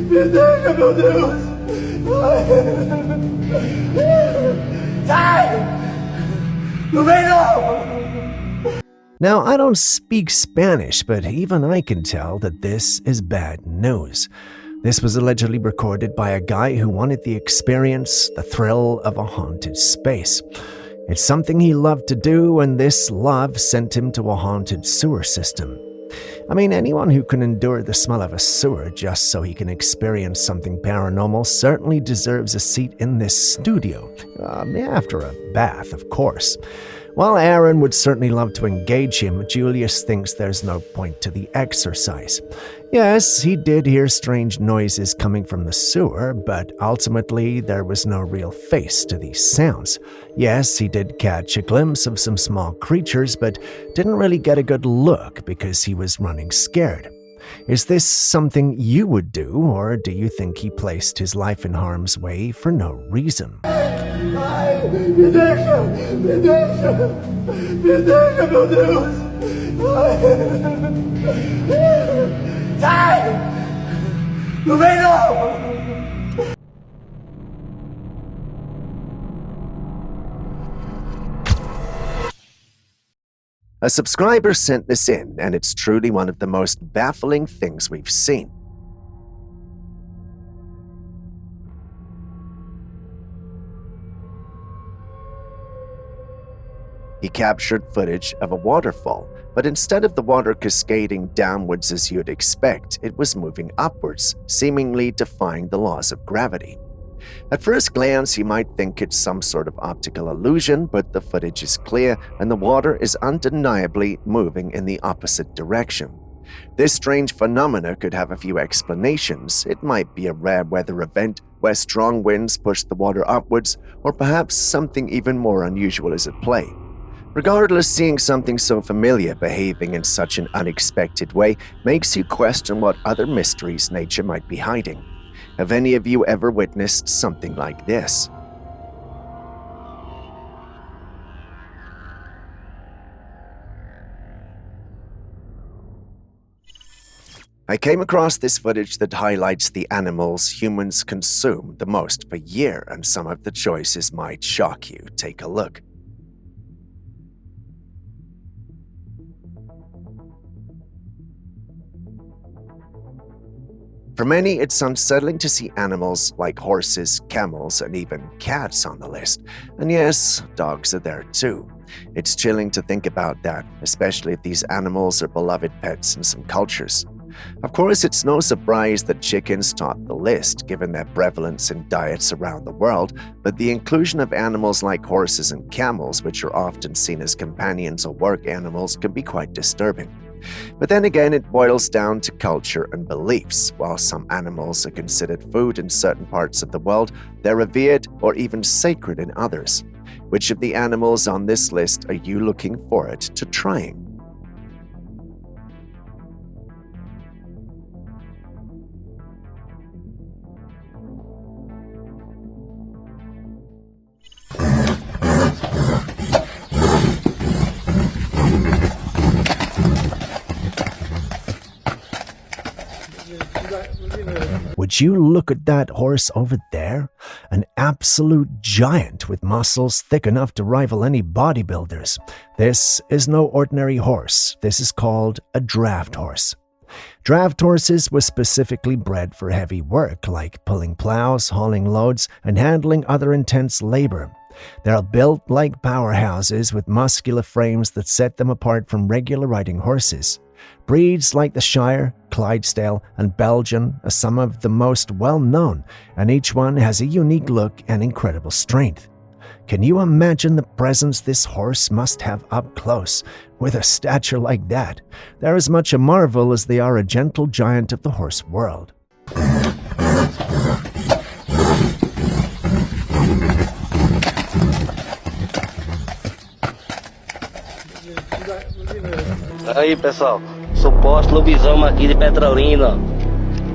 Me deixa, meu Deus! Sai! Não vem não! Now, I don't speak Spanish, but even I can tell that this is bad news. This was allegedly recorded by a guy who wanted the experience, the thrill of a haunted space. It's something he loved to do, and this love sent him to a haunted sewer system. I mean, anyone who can endure the smell of a sewer just so he can experience something paranormal certainly deserves a seat in this studio. After a bath, of course. While Aaron would certainly love to engage him, Julius thinks there's no point to the exercise. Yes, he did hear strange noises coming from the sewer, but ultimately there was no real face to these sounds. Yes, he did catch a glimpse of some small creatures, but didn't really get a good look because he was running scared. Is this something you would do, or do you think he placed his life in harm's way for no reason? Ai, me deixa! Me deixa! Me deixa, meu Deus! Sai! Não vem não! A subscriber sent this in, and it's truly one of the most baffling things we've seen. He captured footage of a waterfall, but instead of the water cascading downwards as you'd expect, it was moving upwards, seemingly defying the laws of gravity. At first glance, you might think it's some sort of optical illusion, but the footage is clear and the water is undeniably moving in the opposite direction. This strange phenomena could have a few explanations. It might be a rare weather event where strong winds push the water upwards, or perhaps something even more unusual is at play. Regardless, seeing something so familiar behaving in such an unexpected way makes you question what other mysteries nature might be hiding. Have any of you ever witnessed something like this? I came across this footage that highlights the animals humans consume the most per year, and some of the choices might shock you. Take a look. For many, it's unsettling to see animals like horses, camels, and even cats on the list. And yes, dogs are there too. It's chilling to think about that, especially if these animals are beloved pets in some cultures. Of course, it's no surprise that chickens top the list, given their prevalence in diets around the world, but the inclusion of animals like horses and camels, which are often seen as companions or work animals, can be quite disturbing. But then again, it boils down to culture and beliefs. While some animals are considered food in certain parts of the world, they're revered or even sacred in others. Which of the animals on this list are you looking forward to trying? Would you look at that horse over there? An absolute giant with muscles thick enough to rival any bodybuilders. This is no ordinary horse. This is called a draft horse. Draft horses were specifically bred for heavy work, like pulling plows, hauling loads, and handling other intense labor. They're built like powerhouses with muscular frames that set them apart from regular riding horses. Breeds like the Shire, Clydesdale, and Belgian are some of the most well-known, and each one has a unique look and incredible strength. Can you imagine the presence this horse must have up close? With a stature like that, they're as much a marvel as they are a gentle giant of the horse world. Aí pessoal, suposto lobisomem aqui de Petrolina, ó,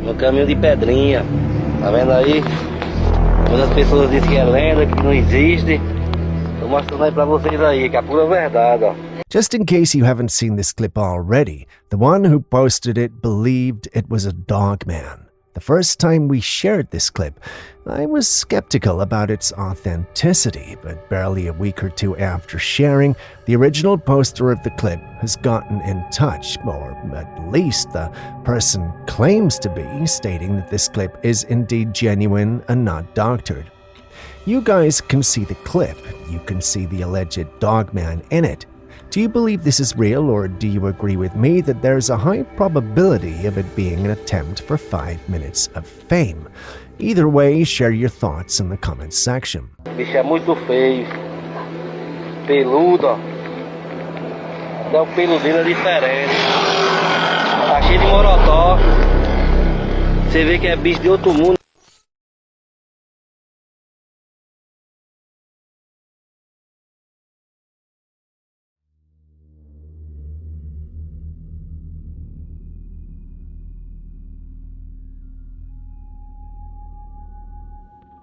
no caminho de Pedrinha, tá vendo aí? Quando as pessoas dizem que é lenda, que não existe, Tô mostrando aí pra vocês aí, que é pura verdade, ó. Just in case you haven't seen this clip already, the one who posted it believed it was a dog man. The first time we shared this clip, I was skeptical about its authenticity, but barely a week or two after sharing, the original poster of the clip has gotten in touch, or at least the person claims to be, stating that this clip is indeed genuine and not doctored. You guys can see the clip. You can see the alleged dog man in it. Do you believe this is real, or do you agree with me that there's a high probability of it being an attempt for 5 minutes of fame? Either way, share your thoughts in the comments section. Bicho é muito feio. Peludo, ó. Até o pelo dele é diferente. Tá cheio de morotó. Você vê que é bicho de outro mundo.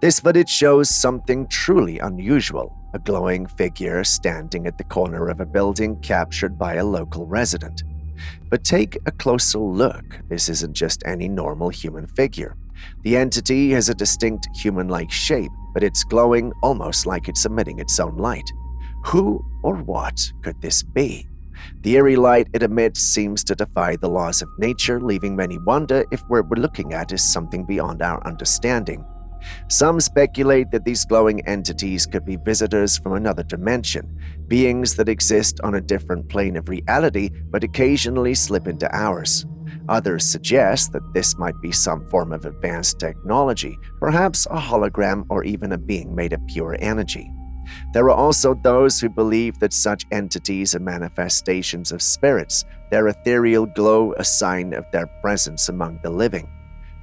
This footage shows something truly unusual, a glowing figure standing at the corner of a building captured by a local resident. But take a closer look. This isn't just any normal human figure. The entity has a distinct human-like shape, but it's glowing almost like it's emitting its own light. Who or what could this be? The eerie light it emits seems to defy the laws of nature, leaving many wonder if what we're looking at is something beyond our understanding. Some speculate that these glowing entities could be visitors from another dimension, beings that exist on a different plane of reality but occasionally slip into ours. Others suggest that this might be some form of advanced technology, perhaps a hologram or even a being made of pure energy. There are also those who believe that such entities are manifestations of spirits, their ethereal glow a sign of their presence among the living.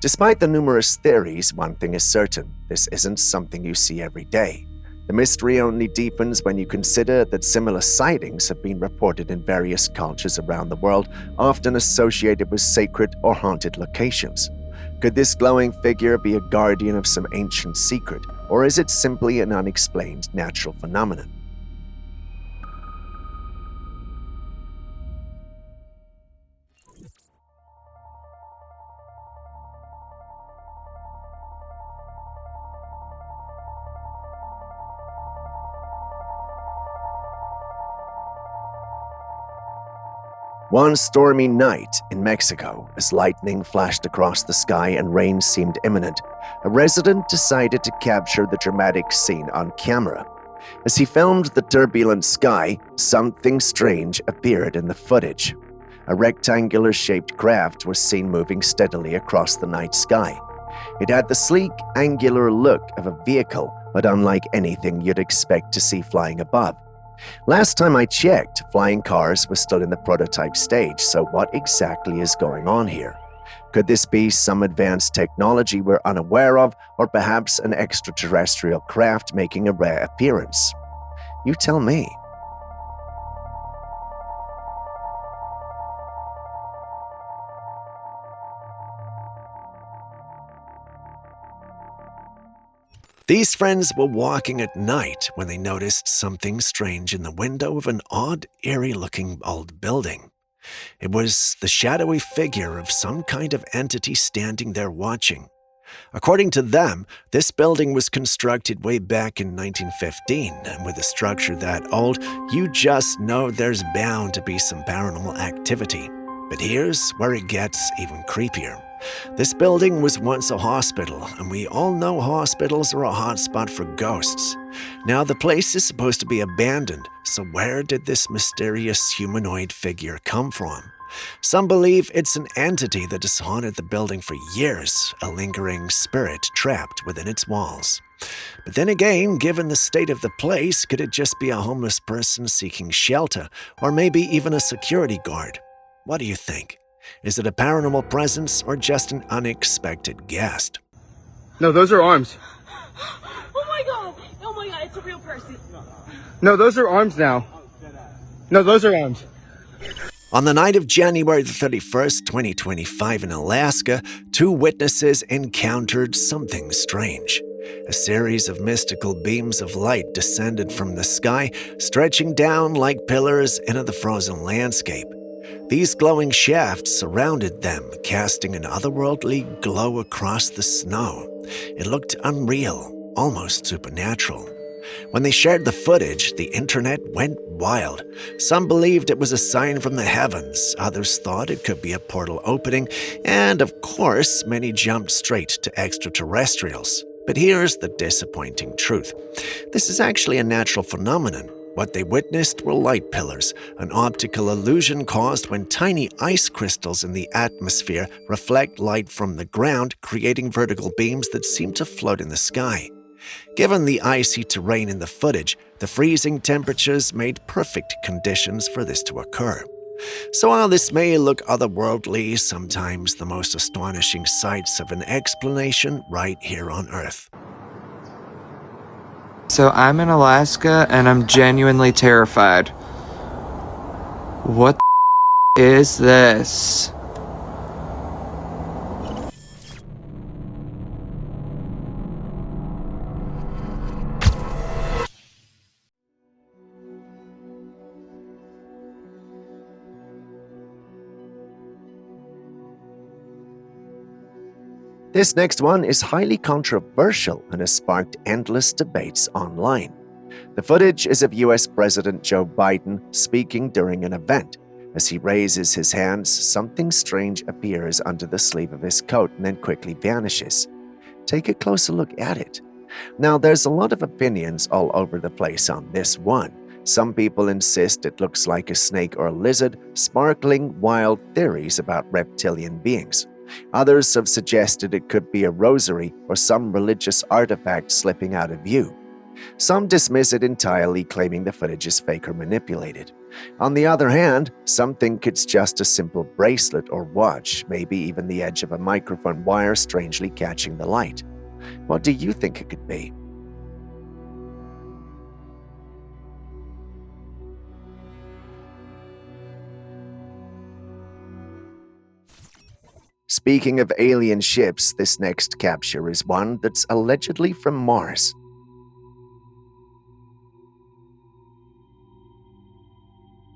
Despite the numerous theories, one thing is certain: this isn't something you see every day. The mystery only deepens when you consider that similar sightings have been reported in various cultures around the world, often associated with sacred or haunted locations. Could this glowing figure be a guardian of some ancient secret, or is it simply an unexplained natural phenomenon? One stormy night in Mexico, as lightning flashed across the sky and rain seemed imminent, a resident decided to capture the dramatic scene on camera. As he filmed the turbulent sky, something strange appeared in the footage. A rectangular-shaped craft was seen moving steadily across the night sky. It had the sleek, angular look of a vehicle, but unlike anything you'd expect to see flying above. Last time I checked, flying cars were still in the prototype stage, so what exactly is going on here? Could this be some advanced technology we're unaware of, or perhaps an extraterrestrial craft making a rare appearance? You tell me. These friends were walking at night when they noticed something strange in the window of an odd, eerie-looking old building. It was the shadowy figure of some kind of entity standing there watching. According to them, this building was constructed way back in 1915, and with a structure that old, you just know there's bound to be some paranormal activity. But here's where it gets even creepier. This building was once a hospital, and we all know hospitals are a hotspot for ghosts. Now the place is supposed to be abandoned, so where did this mysterious humanoid figure come from? Some believe it's an entity that has haunted the building for years, a lingering spirit trapped within its walls. But then again, given the state of the place, could it just be a homeless person seeking shelter, or maybe even a security guard? What do you think? Is it a paranormal presence or just an unexpected guest? No, those are arms. Oh my god! Oh my god, it's a real person. No, those are arms now. No, those are arms. On the night of January 31st, 2025 in Alaska, two witnesses encountered something strange. A series of mystical beams of light descended from the sky, stretching down like pillars into the frozen landscape. These glowing shafts surrounded them, casting an otherworldly glow across the snow. It looked unreal, almost supernatural. When they shared the footage, the internet went wild. Some believed it was a sign from the heavens, others thought it could be a portal opening, and of course, many jumped straight to extraterrestrials. But here's the disappointing truth. This is actually a natural phenomenon. What they witnessed were light pillars, an optical illusion caused when tiny ice crystals in the atmosphere reflect light from the ground, creating vertical beams that seem to float in the sky. Given the icy terrain in the footage, the freezing temperatures made perfect conditions for this to occur. So while this may look otherworldly, sometimes the most astonishing sights have an explanation right here on Earth. So I'm in Alaska and I'm genuinely terrified. What the is this? This next one is highly controversial and has sparked endless debates online. The footage is of US President Joe Biden speaking during an event. As he raises his hands, something strange appears under the sleeve of his coat and then quickly vanishes. Take a closer look at it. Now, there's a lot of opinions all over the place on this one. Some people insist it looks like a snake or a lizard, sparkling wild theories about reptilian beings. Others have suggested it could be a rosary or some religious artifact slipping out of view. Some dismiss it entirely, claiming the footage is fake or manipulated. On the other hand, some think it's just a simple bracelet or watch, maybe even the edge of a microphone wire strangely catching the light. What do you think it could be? Speaking of alien ships, this next capture is one that's allegedly from Mars.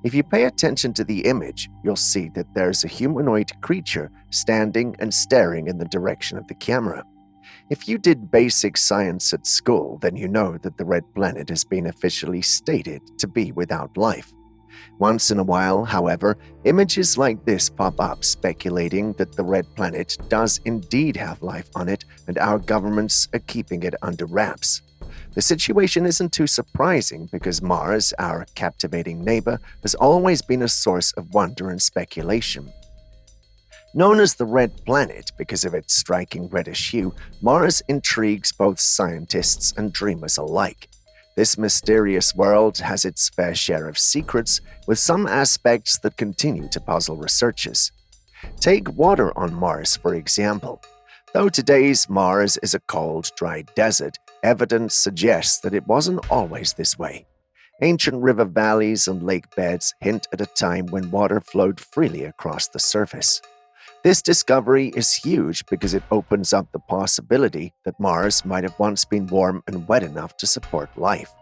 If you pay attention to the image, you'll see that there's a humanoid creature standing and staring in the direction of the camera. If you did basic science at school, then you know that the red planet has been officially stated to be without life. Once in a while, however, images like this pop up speculating that the red planet does indeed have life on it and our governments are keeping it under wraps. The situation isn't too surprising because Mars, our captivating neighbor, has always been a source of wonder and speculation. Known as the Red Planet because of its striking reddish hue, Mars intrigues both scientists and dreamers alike. This mysterious world has its fair share of secrets, with some aspects that continue to puzzle researchers. Take water on Mars, for example. Though today's Mars is a cold, dry desert, evidence suggests that it wasn't always this way. Ancient river valleys and lake beds hint at a time when water flowed freely across the surface. This discovery is huge because it opens up the possibility that Mars might have once been warm and wet enough to support life.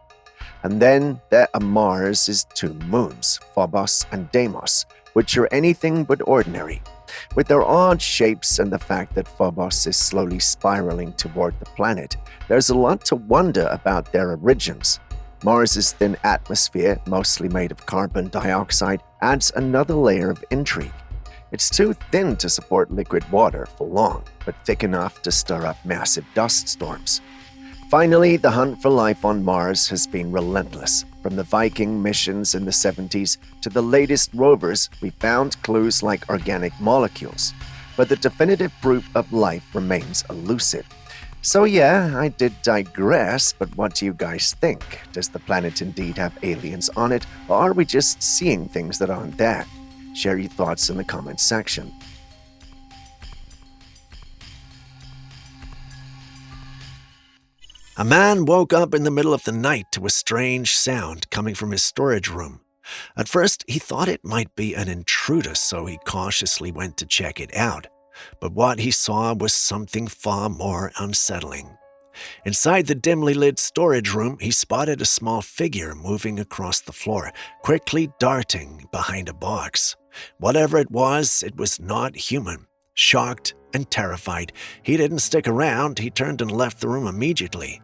And then there are Mars' two moons, Phobos and Deimos, which are anything but ordinary. With their odd shapes and the fact that Phobos is slowly spiraling toward the planet, there's a lot to wonder about their origins. Mars' thin atmosphere, mostly made of carbon dioxide, adds another layer of intrigue. It's too thin to support liquid water for long, but thick enough to stir up massive dust storms. Finally, the hunt for life on Mars has been relentless. From the Viking missions in the 70s to the latest rovers, we found clues like organic molecules. But the definitive proof of life remains elusive. So yeah, I did digress, but what do you guys think? Does the planet indeed have aliens on it, or are we just seeing things that aren't there? Share your thoughts in the comments section. A man woke up in the middle of the night to a strange sound coming from his storage room. At first, he thought it might be an intruder, so he cautiously went to check it out. But what he saw was something far more unsettling. Inside the dimly lit storage room, he spotted a small figure moving across the floor, quickly darting behind a box. Whatever it was not human. Shocked and terrified, he didn't stick around. He turned and left the room immediately.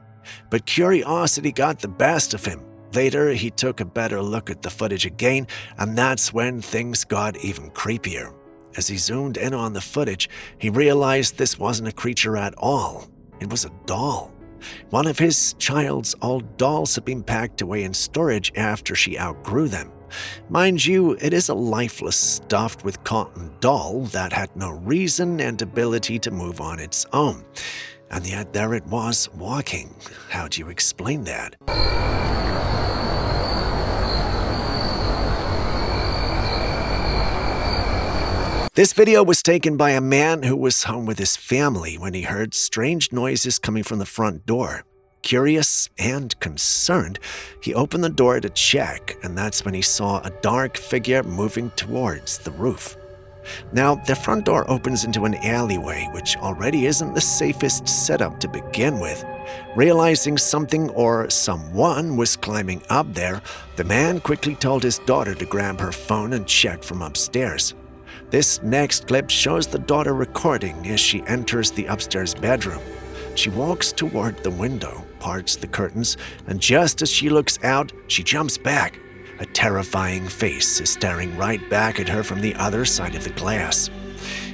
But curiosity got the best of him. Later, he took a better look at the footage again, and that's when things got even creepier. As he zoomed in on the footage, he realized this wasn't a creature at all. It was a doll. One of his child's old dolls had been packed away in storage after she outgrew them. Mind you, it is a lifeless, stuffed with cotton doll that had no reason and ability to move on its own. And yet there it was, walking. How do you explain that? This video was taken by a man who was home with his family when he heard strange noises coming from the front door. Curious and concerned, he opened the door to check, and that's when he saw a dark figure moving towards the roof. Now, the front door opens into an alleyway, which already isn't the safest setup to begin with. Realizing something or someone was climbing up there, the man quickly told his daughter to grab her phone and check from upstairs. This next clip shows the daughter recording as she enters the upstairs bedroom. She walks toward the window, parts the curtains, and just as she looks out, she jumps back. A terrifying face is staring right back at her from the other side of the glass.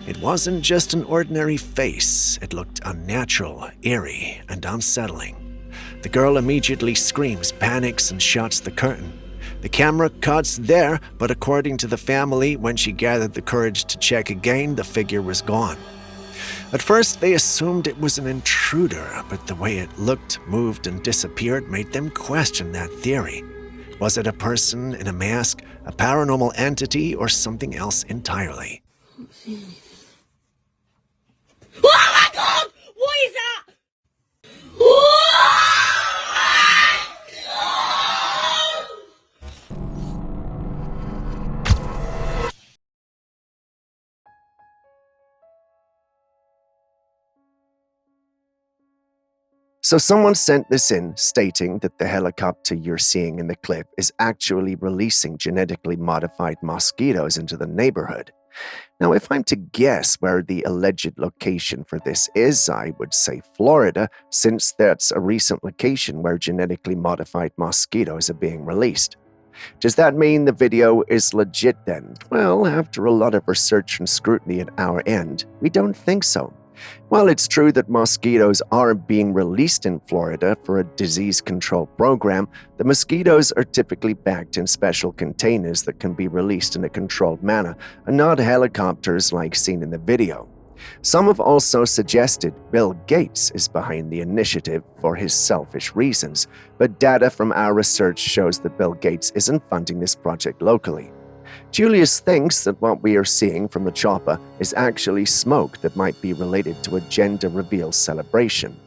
It wasn't just an ordinary face. It looked unnatural, eerie, and unsettling. The girl immediately screams, panics, and shuts the curtain. The camera cuts there, but according to the family, when she gathered the courage to check again, the figure was gone. At first, they assumed it was an intruder, but the way it looked, moved, and disappeared made them question that theory. Was it a person in a mask, a paranormal entity, or something else entirely? Oh my God! What is that? So someone sent this in, stating that the helicopter you're seeing in the clip is actually releasing genetically modified mosquitoes into the neighborhood. Now, if I'm to guess where the alleged location for this is, I would say Florida, since that's a recent location where genetically modified mosquitoes are being released. Does that mean the video is legit then? Well, after a lot of research and scrutiny at our end, we don't think so. While it's true that mosquitoes are being released in Florida for a disease control program, the mosquitoes are typically packed in special containers that can be released in a controlled manner, and not helicopters like seen in the video. Some have also suggested Bill Gates is behind the initiative for his selfish reasons, but data from our research shows that Bill Gates isn't funding this project locally. Julius thinks that what we are seeing from the chopper is actually smoke that might be related to a gender reveal celebration.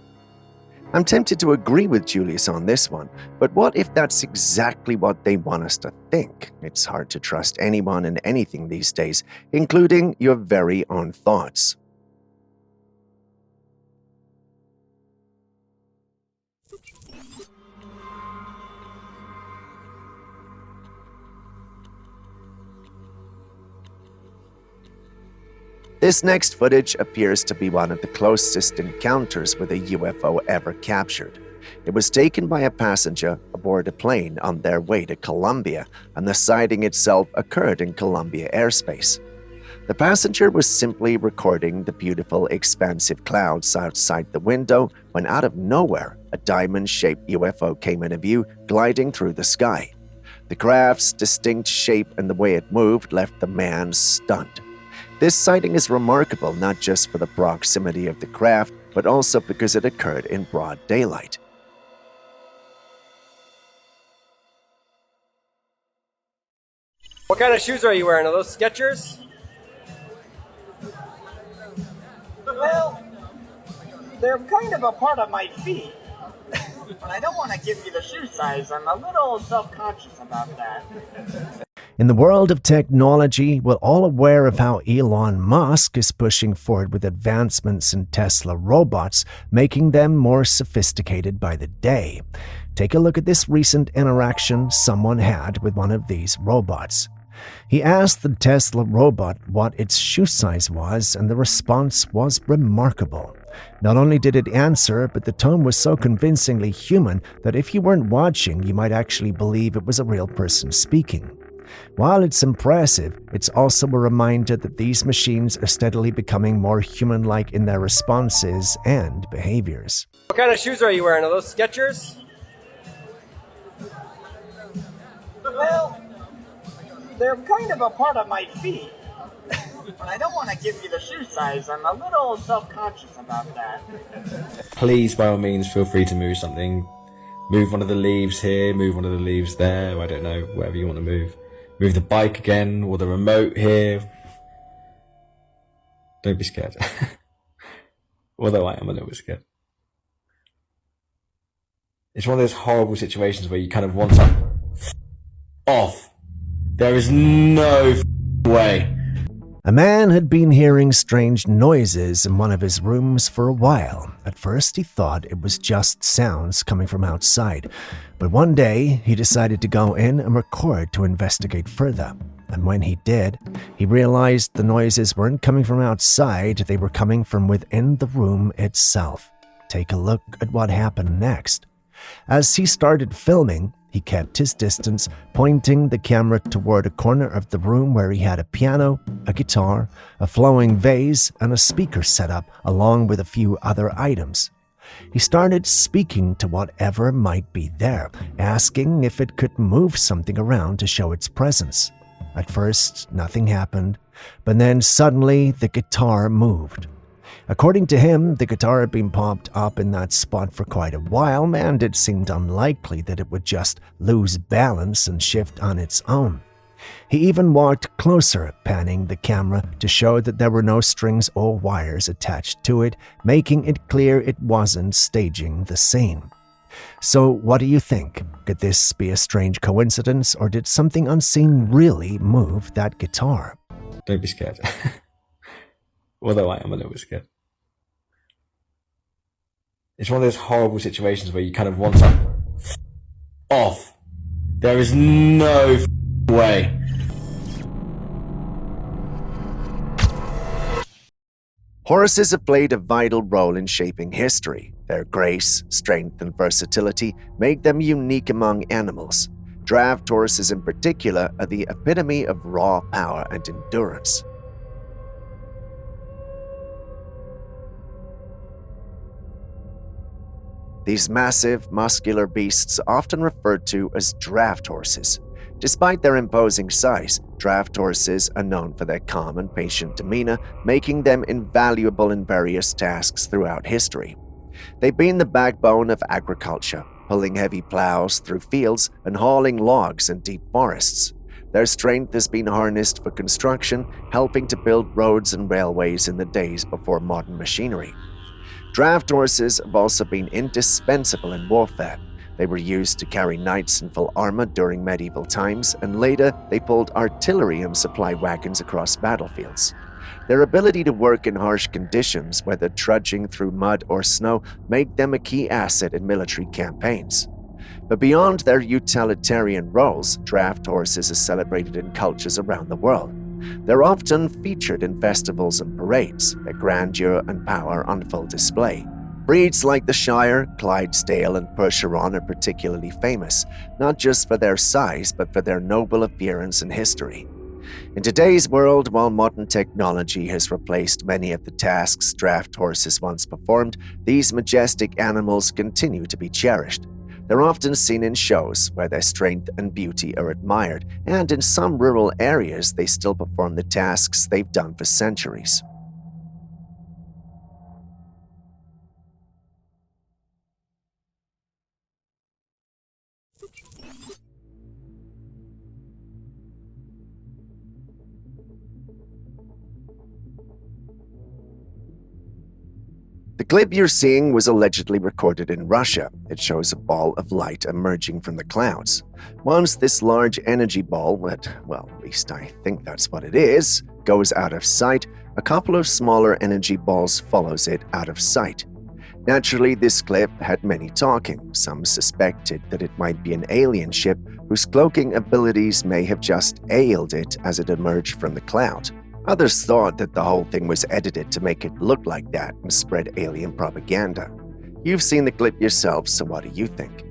I'm tempted to agree with Julius on this one, but what if that's exactly what they want us to think? It's hard to trust anyone and anything these days, including your very own thoughts. This next footage appears to be one of the closest encounters with a UFO ever captured. It was taken by a passenger aboard a plane on their way to Colombia, and the sighting itself occurred in Colombia airspace. The passenger was simply recording the beautiful, expansive clouds outside the window when out of nowhere, a diamond-shaped UFO came into view, gliding through the sky. The craft's distinct shape and the way it moved left the man stunned. This sighting is remarkable not just for the proximity of the craft, but also because it occurred in broad daylight. What kind of shoes are you wearing? Are those Skechers? Well, they're kind of a part of my feet. But I don't want to give you the shoe size. I'm a little self-conscious about that. In the world of technology, we're all aware of how Elon Musk is pushing forward with advancements in Tesla robots, making them more sophisticated by the day. Take a look at this recent interaction someone had with one of these robots. He asked the Tesla robot what its shoe size was, and the response was remarkable. Not only did it answer, but the tone was so convincingly human that if you weren't watching, you might actually believe it was a real person speaking. While it's impressive, it's also a reminder that these machines are steadily becoming more human-like in their responses and behaviors. What kind of shoes are you wearing? Are those Skechers? Well, they're kind of a part of my feet. But I don't want to give you the shoe size. I'm a little self-conscious about that. Please, by all means, feel free to move something. Move one of the leaves here, move one of the leaves there, I don't know, whatever you want to move. Move the bike again, or the remote here. Don't be scared. Although I am a little bit scared. It's one of those horrible situations where you kind of want to off. There is no way. A man had been hearing strange noises in one of his rooms for a while. At first, he thought it was just sounds coming from outside. But one day, he decided to go in and record to investigate further. And when he did, he realized the noises weren't coming from outside, they were coming from within the room itself. Take a look at what happened next. As he started filming, he kept his distance, pointing the camera toward a corner of the room where he had a piano, a guitar, a flowing vase, and a speaker set up, along with a few other items. He started speaking to whatever might be there, asking if it could move something around to show its presence. At first, nothing happened, but then suddenly the guitar moved. According to him, the guitar had been popped up in that spot for quite a while, and it seemed unlikely that it would just lose balance and shift on its own. He even walked closer, panning the camera to show that there were no strings or wires attached to it, making it clear it wasn't staging the scene. So what do you think? Could this be a strange coincidence, or did something unseen really move that guitar? Don't be scared. Although I am a little bit scared. It's one of those horrible situations where you kind of want to off. There is no way. Horses have played a vital role in shaping history. Their grace, strength, and versatility make them unique among animals. Draft horses in particular are the epitome of raw power and endurance. These massive, muscular beasts are often referred to as draft horses. Despite their imposing size, draft horses are known for their calm and patient demeanor, making them invaluable in various tasks throughout history. They've been the backbone of agriculture, pulling heavy plows through fields and hauling logs in deep forests. Their strength has been harnessed for construction, helping to build roads and railways in the days before modern machinery. Draft horses have also been indispensable in warfare. They were used to carry knights in full armor during medieval times, and later they pulled artillery and supply wagons across battlefields. Their ability to work in harsh conditions, whether trudging through mud or snow, made them a key asset in military campaigns. But beyond their utilitarian roles, draft horses are celebrated in cultures around the world. They're often featured in festivals and parades, their grandeur and power on full display. Breeds like the Shire, Clydesdale, and Percheron are particularly famous, not just for their size, but for their noble appearance and history. In today's world, while modern technology has replaced many of the tasks draft horses once performed, these majestic animals continue to be cherished. They're often seen in shows where their strength and beauty are admired, and in some rural areas they still perform the tasks they've done for centuries. The clip you're seeing was allegedly recorded in Russia. It shows a ball of light emerging from the clouds. Once this large energy ball, well, at least I think that's what it is, goes out of sight, a couple of smaller energy balls follows it out of sight. Naturally, this clip had many talking. Some suspected that it might be an alien ship whose cloaking abilities may have just ailed it as it emerged from the cloud. Others thought that the whole thing was edited to make it look like that and spread alien propaganda. You've seen the clip yourself, so what do you think?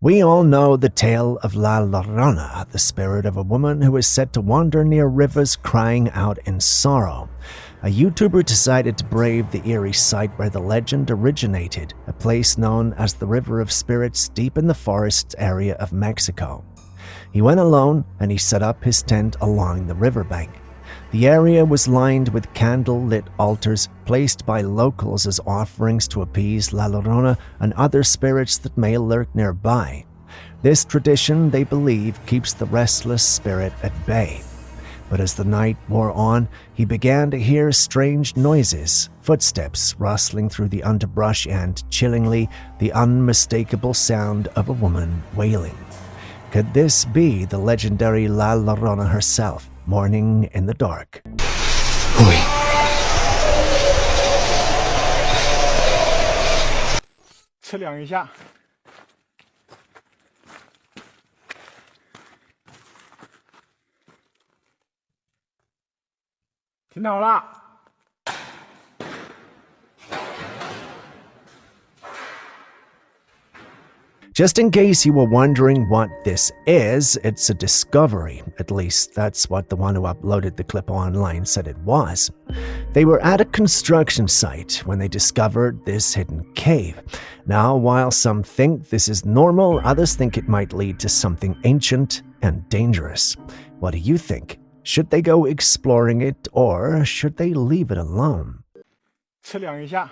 We all know the tale of La Llorona, the spirit of a woman who is said to wander near rivers crying out in sorrow. A YouTuber decided to brave the eerie site where the legend originated, a place known as the River of Spirits deep in the forests area of Mexico. He went alone and he set up his tent along the riverbank. The area was lined with candle-lit altars placed by locals as offerings to appease La Llorona and other spirits that may lurk nearby. This tradition, they believe, keeps the restless spirit at bay. But as the night wore on, he began to hear strange noises, footsteps rustling through the underbrush and, chillingly, the unmistakable sound of a woman wailing. Could this be the legendary La Llorona herself? Morning in the dark. 测量一下。听到了。 Just in case you were wondering what this is, it's a discovery. At least that's what the one who uploaded the clip online said it was. They were at a construction site when they discovered this hidden cave. Now, while some think this is normal, others think it might lead to something ancient and dangerous. What do you think? Should they go exploring it or should they leave it alone? 测量一下。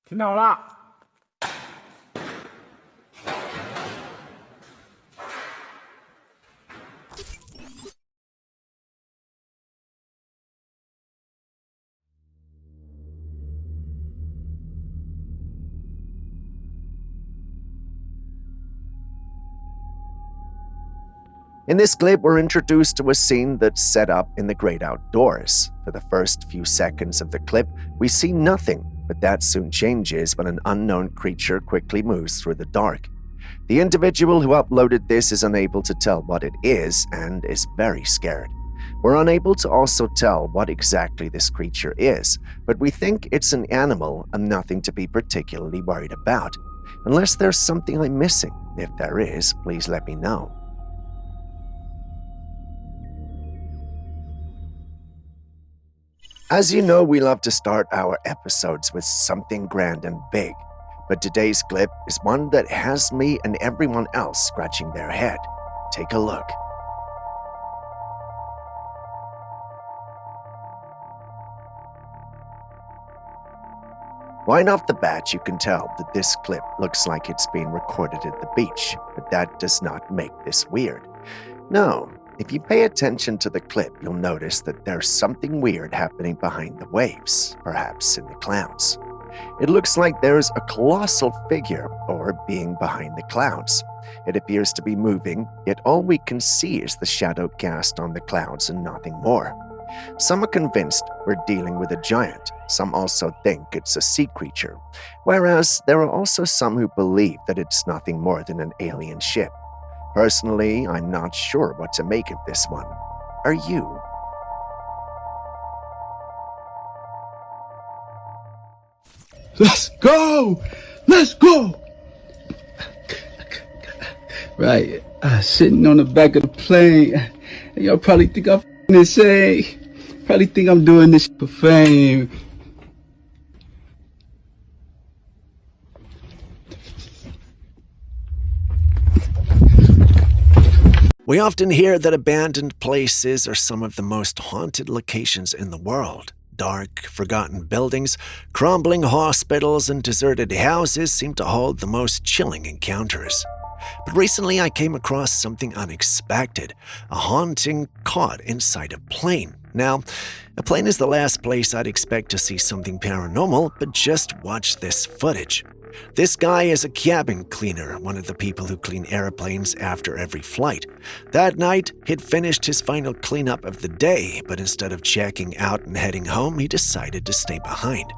听到了。 In this clip, we're introduced to a scene that's set up in the great outdoors. For the first few seconds of the clip, we see nothing, but that soon changes when an unknown creature quickly moves through the dark. The individual who uploaded this is unable to tell what it is and is very scared. We're unable to also tell what exactly this creature is, but we think it's an animal and nothing to be particularly worried about. Unless there's something I'm missing. If there is, please let me know. As you know, we love to start our episodes with something grand and big, but today's clip is one that has me and everyone else scratching their head. Take a look. Right off the bat, you can tell that this clip looks like it's being recorded at the beach, but that does not make this weird. No. If you pay attention to the clip, you'll notice that there's something weird happening behind the waves, perhaps in the clouds. It looks like there's a colossal figure or being behind the clouds. It appears to be moving, yet all we can see is the shadow cast on the clouds and nothing more. Some are convinced we're dealing with a giant. Some also think it's a sea creature, whereas there are also some who believe that it's nothing more than an alien ship. Personally, I'm not sure what to make of this one. Are you? Let's go! Let's go! Right, sitting on the back of the plane. Y'all probably think I'm and say, probably think I'm doing this for fame. We often hear that abandoned places are some of the most haunted locations in the world. Dark, forgotten buildings, crumbling hospitals, and deserted houses seem to hold the most chilling encounters. But recently I came across something unexpected, a haunting caught inside a plane. Now, a plane is the last place I'd expect to see something paranormal, but just watch this footage. This guy is a cabin cleaner, one of the people who clean airplanes after every flight. That night, he'd finished his final cleanup of the day, but instead of checking out and heading home, he decided to stay behind.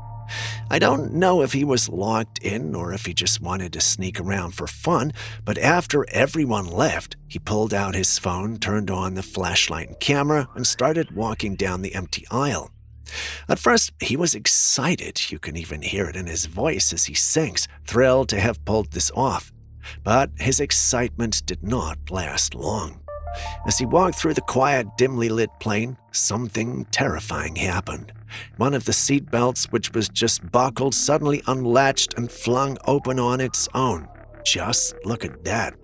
I don't know if he was locked in or if he just wanted to sneak around for fun, but after everyone left, he pulled out his phone, turned on the flashlight and camera, and started walking down the empty aisle. At first, he was excited. You can even hear it in his voice as he sings, thrilled to have pulled this off. But his excitement did not last long. As he walked through the quiet, dimly lit plane, something terrifying happened. One of the seatbelts, which was just buckled, suddenly unlatched and flung open on its own. Just look at that.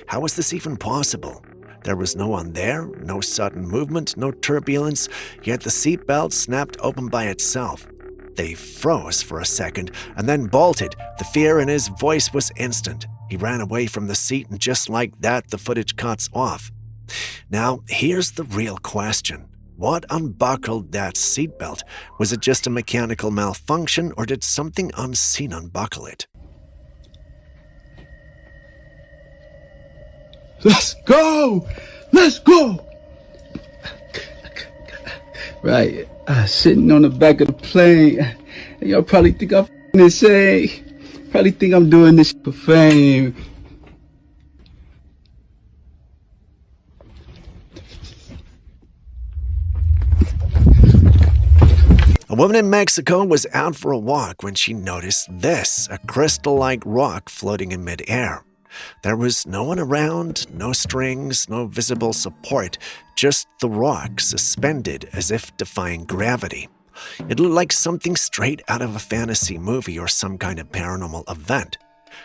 How was this even possible? There was no one there, no sudden movement, no turbulence, yet the seatbelt snapped open by itself. They froze for a second and then bolted. The fear in his voice was instant. He ran away from the seat, and just like that, the footage cuts off. Now, here's the real question. What unbuckled that seatbelt? Was it just a mechanical malfunction, or did something unseen unbuckle it? Let's go! Let's go! Right, sitting on the back of the plane. Y'all probably think I'm insane. Probably think I'm doing this for fame. A woman in Mexico was out for a walk when she noticed this, a crystal-like rock floating in midair. There was no one around, no strings, no visible support, just the rock suspended as if defying gravity. It looked like something straight out of a fantasy movie or some kind of paranormal event.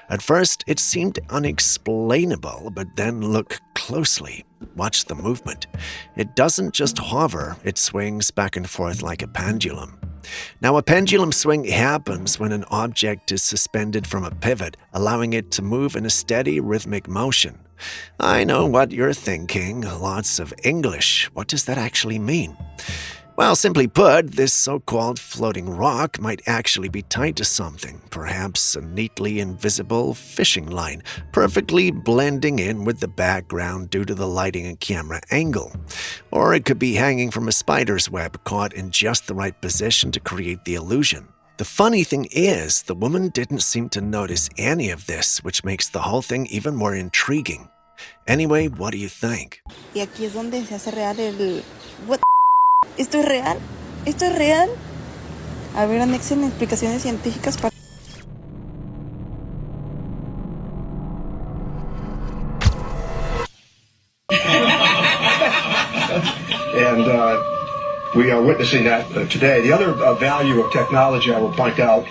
At first, it seemed unexplainable, but then look closely. Watch the movement. It doesn't just hover, it swings back and forth like a pendulum. Now, a pendulum swing happens when an object is suspended from a pivot, allowing it to move in a steady, rhythmic motion. I know what you're thinking. Lots of English. What does that actually mean? Well, simply put, this so-called floating rock might actually be tied to something, perhaps a neatly invisible fishing line, perfectly blending in with the background due to the lighting and camera angle. Or it could be hanging from a spider's web, caught in just the right position to create the illusion. The funny thing is, the woman didn't seem to notice any of this, which makes the whole thing even more intriguing. Anyway, what do you think? Y aquí es donde se hace real el... What? ¿Esto es real? ¿Esto es real? A ver, anexen explicaciones científicas para... And we are witnessing that today. The other value of technology, I will point out,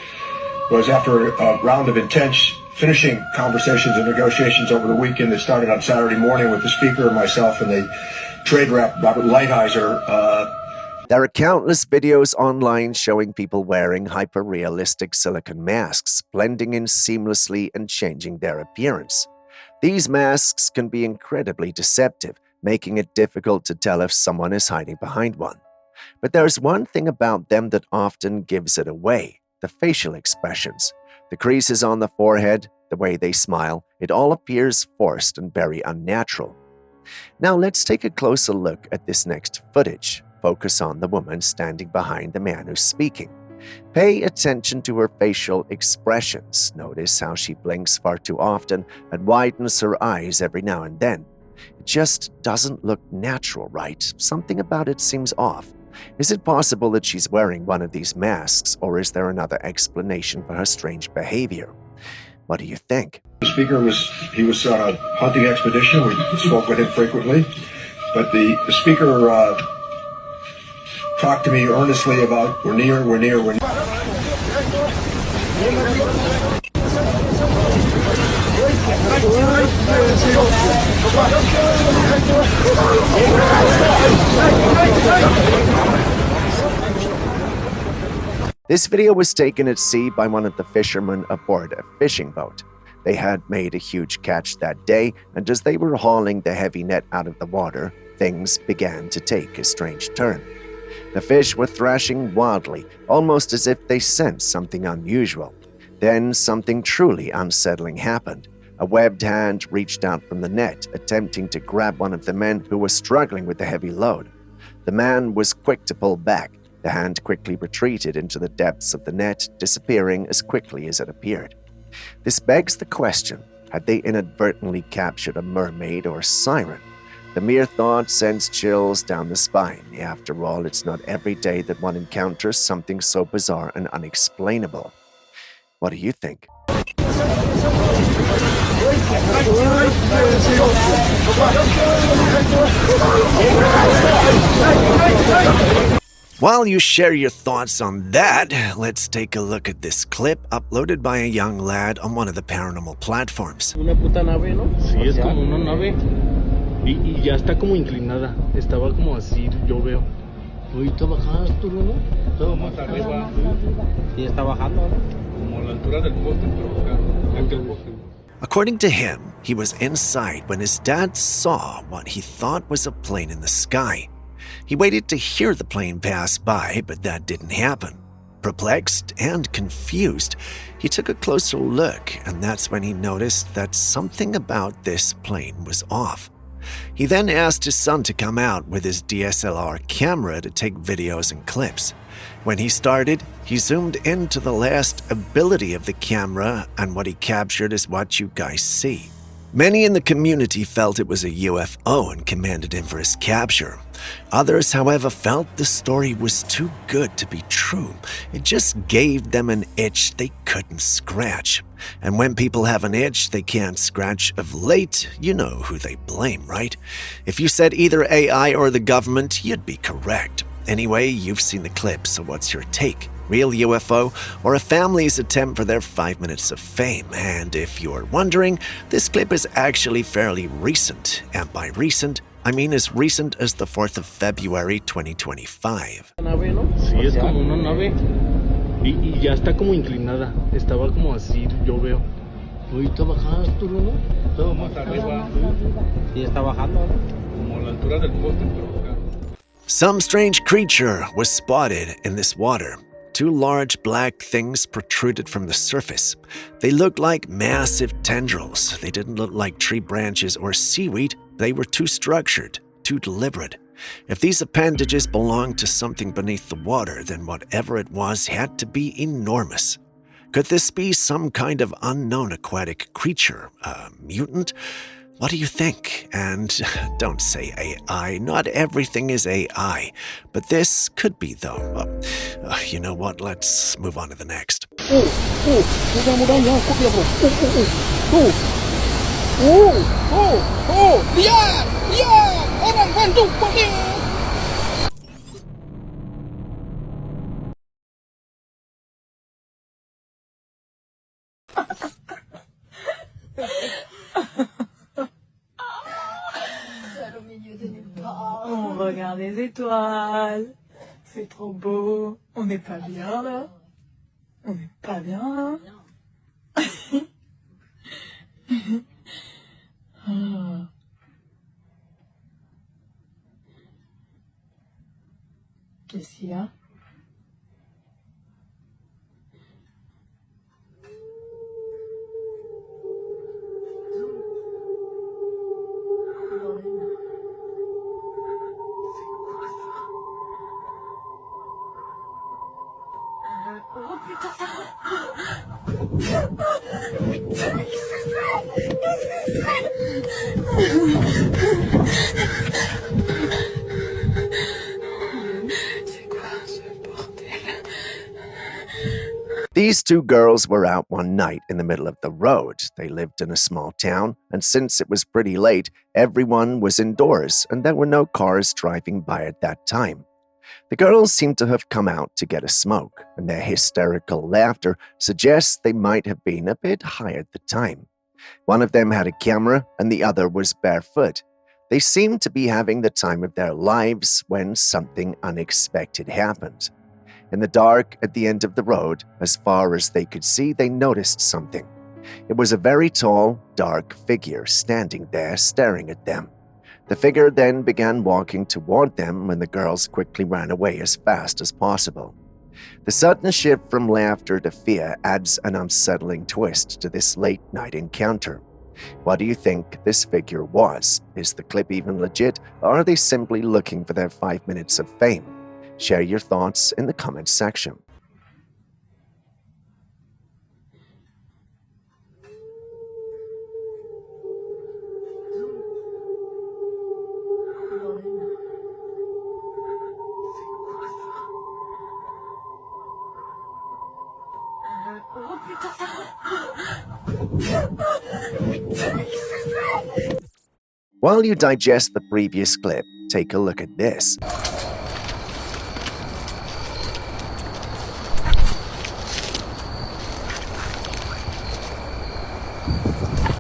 was after a round of intense finishing conversations and negotiations over the weekend that started on Saturday morning with the speaker, myself, and the trade rep, Robert Lighthizer. There are countless videos online showing people wearing hyper-realistic silicone masks, blending in seamlessly and changing their appearance. These masks can be incredibly deceptive, making it difficult to tell if someone is hiding behind one. But there's one thing about them that often gives it away: the facial expressions. The creases on the forehead, the way they smile, it all appears forced and very unnatural. Now let's take a closer look at this next footage. Focus on the woman standing behind the man who's speaking. Pay attention to her facial expressions. Notice how she blinks far too often and widens her eyes every now and then. It just doesn't look natural, right? Something about it seems off. Is it possible that she's wearing one of these masks, or is there another explanation for her strange behavior? What do you think? The speaker was on a hunting expedition. We spoke with him frequently. But the speaker talked to me earnestly about we're near. This video was taken at sea by one of the fishermen aboard a fishing boat. They had made a huge catch that day, and as they were hauling the heavy net out of the water, things began to take a strange turn. The fish were thrashing wildly, almost as if they sensed something unusual. Then something truly unsettling happened. A webbed hand reached out from the net, attempting to grab one of the men who was struggling with the heavy load. The man was quick to pull back. The hand quickly retreated into the depths of the net, disappearing as quickly as it appeared. This begs the question, had they inadvertently captured a mermaid or siren? The mere thought sends chills down the spine. After all, it's not every day that one encounters something so bizarre and unexplainable. What do you think? While you share your thoughts on that, let's take a look at this clip uploaded by a young lad on one of the paranormal platforms. Una puta nave, ¿no? Sí, es como una nave. Y ya está como inclinada. Estaba como así, yo veo. Ahorita bajadas tú, ¿no? Todo más arriba. Y está bajando, ¿no? Como a la altura del poste, pero acá el poste. According to him, he was inside when his dad saw what he thought was a plane in the sky. He waited to hear the plane pass by, but that didn't happen. Perplexed and confused, he took a closer look, and that's when he noticed that something about this plane was off. He then asked his son to come out with his DSLR camera to take videos and clips. When he started, he zoomed into the last ability of the camera, and what he captured is what you guys see. Many in the community felt it was a UFO and commended him for his capture. Others, however, felt the story was too good to be true. It just gave them an itch they couldn't scratch. And when people have an itch they can't scratch of late, you know who they blame, right? If you said either AI or the government, you'd be correct. Anyway, you've seen the clip, so what's your take? Real UFO or a family's attempt for their 5 minutes of fame? And if you're wondering, this clip is actually fairly recent. And by recent, I mean as recent as the 4th of February 2025. Nave, ¿no? Sí, es como una nave. Y ya está como inclinada. Estaba como así, yo veo. Ahorita bajadas tú, ¿no? Todo más arriba. Y está bajando, ¿no? Como a la altura del poste, pero acá. Some strange creature was spotted in this water. 2 large black things protruded from the surface. They looked like massive tendrils. They didn't look like tree branches or seaweed. They were too structured, too deliberate. If these appendages belonged to something beneath the water, then whatever it was had to be enormous. Could this be some kind of unknown aquatic creature, a mutant? What do you think? And don't say AI. Not everything is AI. But this could be, though. You know what? Let's move on to the next. On regarde les étoiles. C'est trop beau. On n'est pas bien là. On n'est pas bien là. Ah. Qu'est-ce qu'il y a? Oh putain, ça... C'est quoi ce bordel? These 2 girls were out one night in the middle of the road. They lived in a small town, and since it was pretty late, everyone was indoors, and there were no cars driving by at that time. The girls seem to have come out to get a smoke, and their hysterical laughter suggests they might have been a bit high at the time. One of them had a camera, and the other was barefoot. They seemed to be having the time of their lives when something unexpected happened. In the dark at the end of the road, as far as they could see, they noticed something. It was a very tall, dark figure standing there staring at them. The figure then began walking toward them, and the girls quickly ran away as fast as possible. The sudden shift from laughter to fear adds an unsettling twist to this late-night encounter. What do you think this figure was? Is the clip even legit, or are they simply looking for their 5 minutes of fame? Share your thoughts in the comments section. While you digest the previous clip, take a look at this.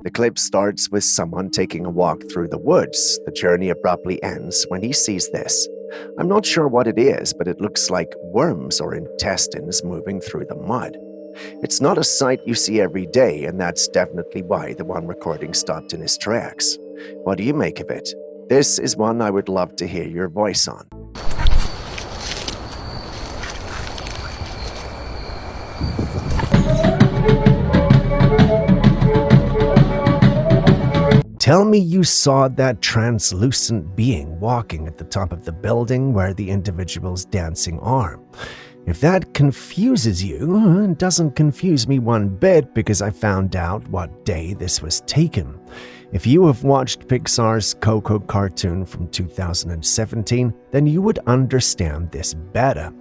The clip starts with someone taking a walk through the woods. The journey abruptly ends when he sees this. I'm not sure what it is, but it looks like worms or intestines moving through the mud. It's not a sight you see every day, and that's definitely why the one recording stopped in his tracks. What do you make of it? This is one I would love to hear your voice on. Tell me you saw that translucent being walking at the top of the building where the individual's dancing are. If that confuses you, it doesn't confuse me one bit because I found out what day this was taken. If you have watched Pixar's Coco cartoon from 2017, then you would understand this better.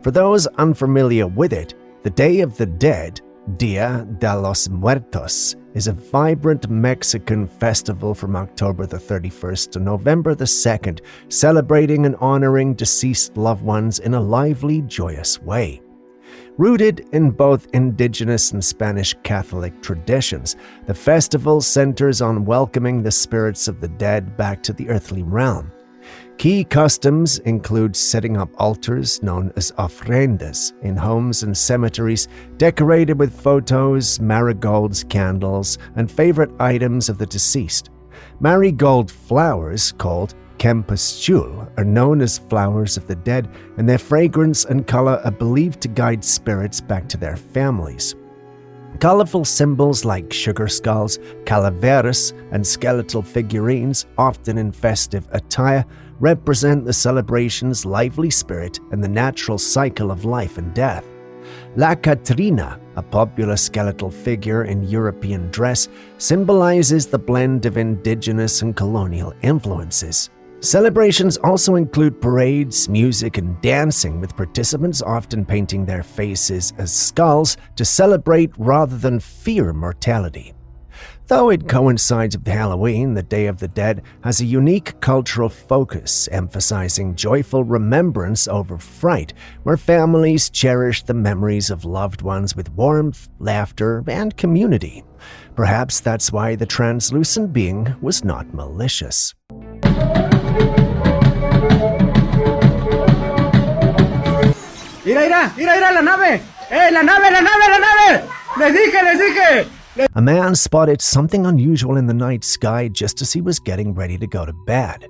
For those unfamiliar with it, the Day of the Dead, Dia de los Muertos, is a vibrant Mexican festival from October the 31st to November the 2nd, celebrating and honoring deceased loved ones in a lively, joyous way. Rooted in both indigenous and Spanish Catholic traditions, the festival centers on welcoming the spirits of the dead back to the earthly realm. Key customs include setting up altars known as ofrendas in homes and cemeteries decorated with photos, marigolds, candles, and favorite items of the deceased. Marigold flowers, called Kempastul, are known as flowers of the dead, and their fragrance and color are believed to guide spirits back to their families. Colorful symbols like sugar skulls, calaveras, and skeletal figurines, often in festive attire, represent the celebration's lively spirit and the natural cycle of life and death. La Catrina, a popular skeletal figure in European dress, symbolizes the blend of indigenous and colonial influences. Celebrations also include parades, music, and dancing, with participants often painting their faces as skulls to celebrate rather than fear mortality. Though it coincides with Halloween, the Day of the Dead has a unique cultural focus, emphasizing joyful remembrance over fright, where families cherish the memories of loved ones with warmth, laughter, and community. Perhaps that's why the translucent being was not malicious. ¡Mira, la nave! ¡La nave! ¡Les dije! A man spotted something unusual in the night sky just as he was getting ready to go to bed.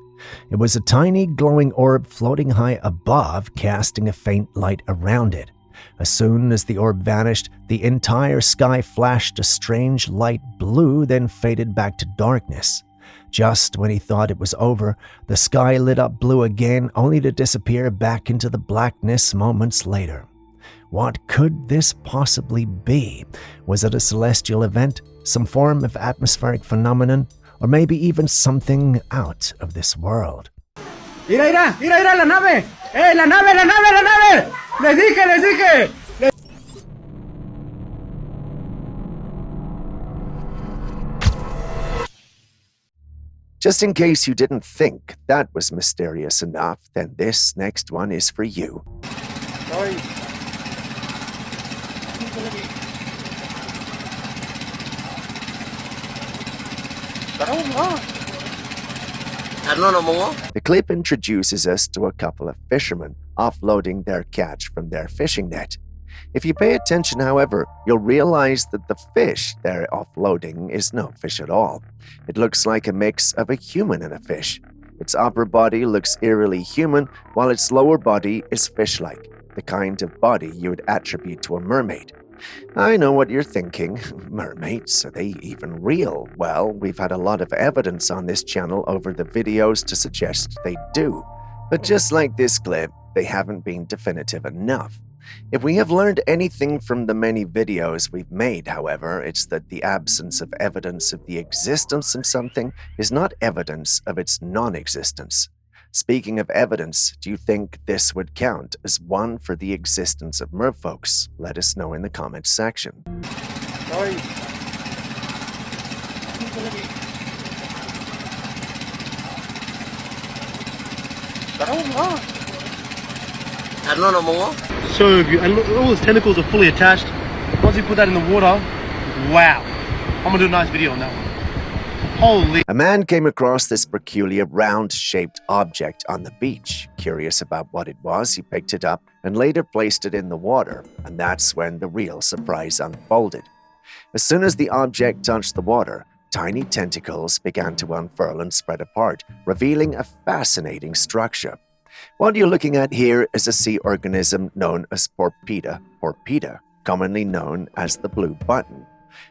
It was a tiny glowing orb floating high above, casting a faint light around it. As soon as the orb vanished, the entire sky flashed a strange light blue, then faded back to darkness. Just when he thought it was over, the sky lit up blue again, only to disappear back into the blackness moments later. What could this possibly be? Was it a celestial event, some form of atmospheric phenomenon, or maybe even something out of this world? ¡Mira, la nave! ¡La nave! ¡Les dije! Just in case you didn't think that was mysterious enough, then this next one is for you. The clip introduces us to a couple of fishermen offloading their catch from their fishing net. If you pay attention, however, you'll realize that the fish they're offloading is no fish at all. It looks like a mix of a human and a fish. Its upper body looks eerily human, while its lower body is fish-like, the kind of body you would attribute to a mermaid. I know what you're thinking. Mermaids, are they even real? Well, we've had a lot of evidence on this channel over the videos to suggest they do. But just like this clip, they haven't been definitive enough. If we have learned anything from the many videos we've made, however, it's that the absence of evidence of the existence of something is not evidence of its non-existence. Speaking of evidence, do you think this would count as one for the existence of merfolks? Let us know in the comments section. So if you, and look, all his tentacles are fully attached. Once you put that in the water, wow. I'm gonna do a nice video on that one. Holy. A man came across this peculiar round-shaped object on the beach. Curious about what it was, he picked it up and later placed it in the water, and that's when the real surprise unfolded. As soon as the object touched the water, tiny tentacles began to unfurl and spread apart, revealing a fascinating structure. What you're looking at here is a sea organism known as porpita, commonly known as the blue button.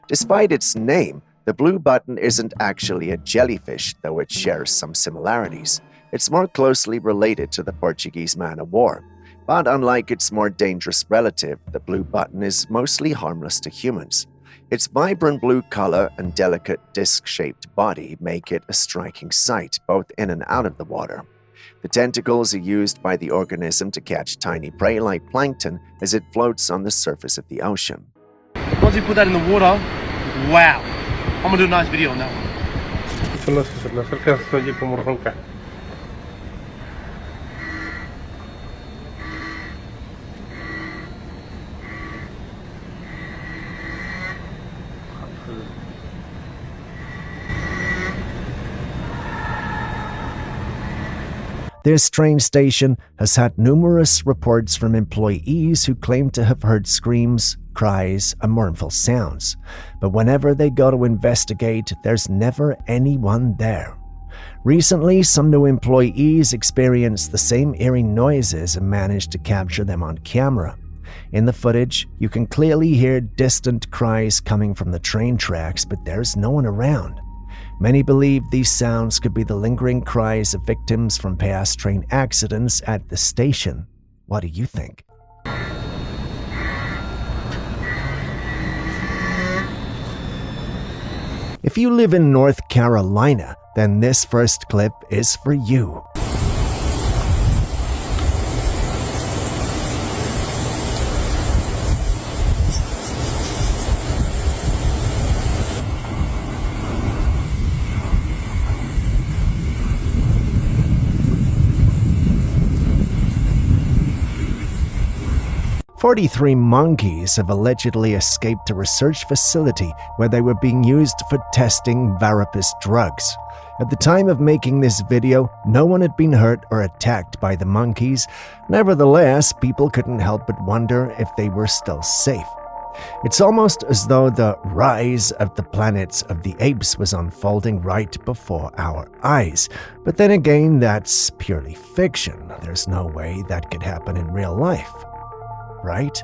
Despite its name, the blue button isn't actually a jellyfish, though it shares some similarities. It's more closely related to the Portuguese man-o-war. But unlike its more dangerous relative, the blue button is mostly harmless to humans. Its vibrant blue color and delicate disc-shaped body make it a striking sight, both in and out of the water. The tentacles are used by the organism to catch tiny prey like plankton as it floats on the surface of the ocean. Once you put that in the water, wow. I'm gonna do a nice video on that one. Solo si se le acerca se oye como ronca. This train station has had numerous reports from employees who claim to have heard screams, cries, and mournful sounds. But whenever they go to investigate, there's never anyone there. Recently, some new employees experienced the same eerie noises and managed to capture them on camera. In the footage, you can clearly hear distant cries coming from the train tracks, but there's no one around. Many believe these sounds could be the lingering cries of victims from past train accidents at the station. What do you think? If you live in North Carolina, then this first clip is for you. 43 monkeys have allegedly escaped a research facility where they were being used for testing varipus drugs. At the time of making this video, no one had been hurt or attacked by the monkeys. Nevertheless, people couldn't help but wonder if they were still safe. It's almost as though the rise of the planets of the apes was unfolding right before our eyes. But then again, that's purely fiction. There's no way that could happen in real life, right?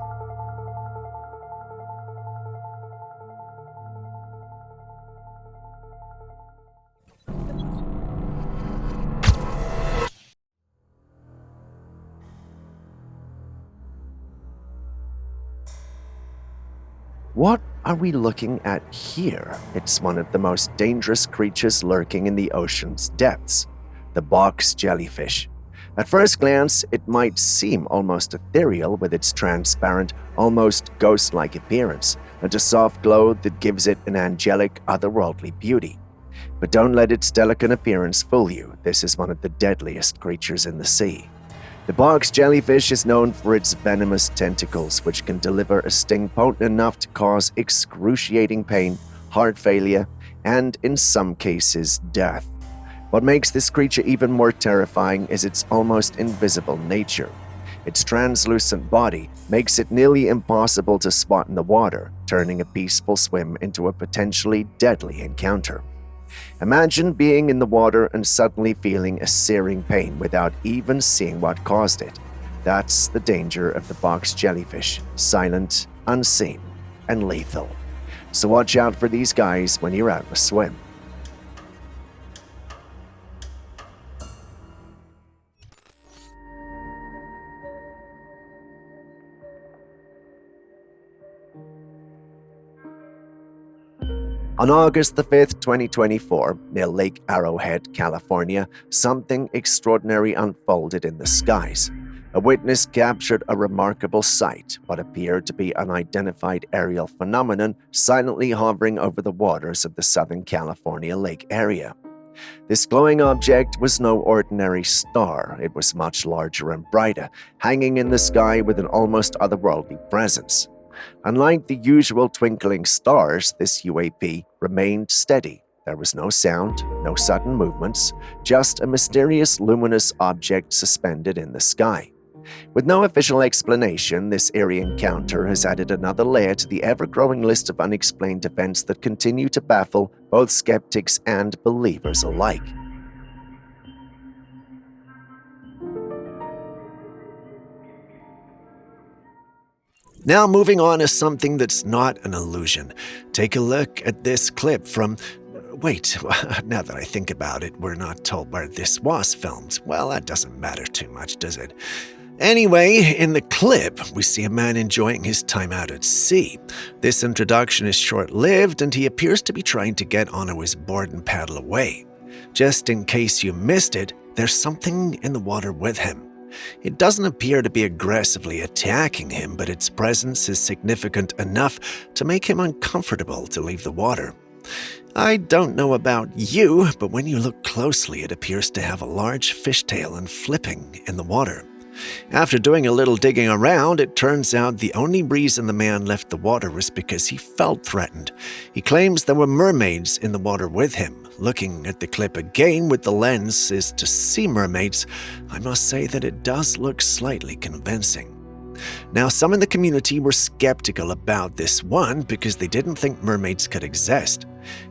What are we looking at here? It's one of the most dangerous creatures lurking in the ocean's depths, the box jellyfish. At first glance, it might seem almost ethereal with its transparent, almost ghost-like appearance and a soft glow that gives it an angelic, otherworldly beauty. But don't let its delicate appearance fool you. This is one of the deadliest creatures in the sea. The box jellyfish is known for its venomous tentacles, which can deliver a sting potent enough to cause excruciating pain, heart failure, and, in some cases, death. What makes this creature even more terrifying is its almost invisible nature. Its translucent body makes it nearly impossible to spot in the water, turning a peaceful swim into a potentially deadly encounter. Imagine being in the water and suddenly feeling a searing pain without even seeing what caused it. That's the danger of the box jellyfish, silent, unseen, and lethal. So watch out for these guys when you're out on a swim. On August the 5th, 2024, near Lake Arrowhead, California, something extraordinary unfolded in the skies. A witness captured a remarkable sight, what appeared to be an unidentified aerial phenomenon silently hovering over the waters of the Southern California lake area. This glowing object was no ordinary star. It was much larger and brighter, hanging in the sky with an almost otherworldly presence. Unlike the usual twinkling stars, this UAP remained steady. There was no sound, no sudden movements, just a mysterious luminous object suspended in the sky. With no official explanation, this eerie encounter has added another layer to the ever-growing list of unexplained events that continue to baffle both skeptics and believers alike. Now moving on to something that's not an illusion. Take a look at this clip from... Wait, now that I think about it, we're not told where this was filmed. Well, that doesn't matter too much, does it? Anyway, in the clip, we see a man enjoying his time out at sea. This introduction is short-lived, and he appears to be trying to get onto his board and paddle away. Just in case you missed it, there's something in the water with him. It doesn't appear to be aggressively attacking him, but its presence is significant enough to make him uncomfortable to leave the water. I don't know about you, but when you look closely, it appears to have a large fishtail and flipping in the water. After doing a little digging around, it turns out the only reason the man left the water was because he felt threatened. He claims there were mermaids in the water with him. Looking at the clip again with the lens is to see mermaids. I must say that it does look slightly convincing. Now, some in the community were skeptical about this one because they didn't think mermaids could exist.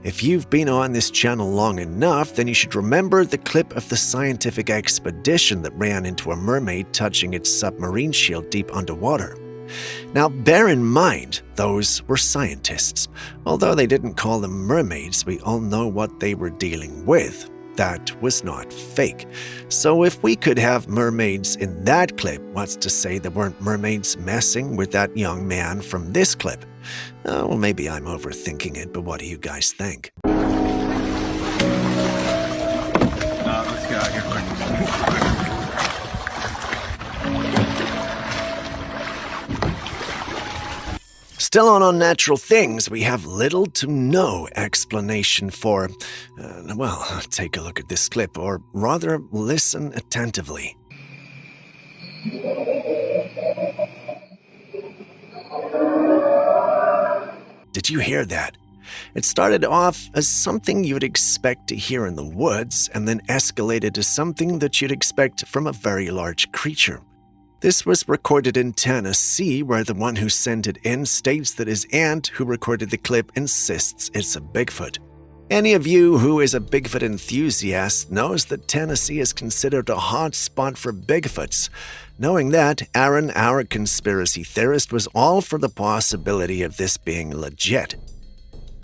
If you've been on this channel long enough, then you should remember the clip of the scientific expedition that ran into a mermaid touching its submarine shield deep underwater. Now, bear in mind, those were scientists. Although they didn't call them mermaids, we all know what they were dealing with. That was not fake. So if we could have mermaids in that clip, what's to say there weren't mermaids messing with that young man from this clip? Well, maybe I'm overthinking it, but what do you guys think? Let's get out here quick. Still on Unnatural Things, we have little to no explanation for, well, take a look at this clip, or rather, listen attentively. Did you hear that? It started off as something you'd expect to hear in the woods, and then escalated to something that you'd expect from a very large creature. This was recorded in Tennessee, where the one who sent it in states that his aunt, who recorded the clip, insists it's a Bigfoot. Any of you who is a Bigfoot enthusiast knows that Tennessee is considered a hot spot for Bigfoots. Knowing that, Aaron, our conspiracy theorist, was all for the possibility of this being legit.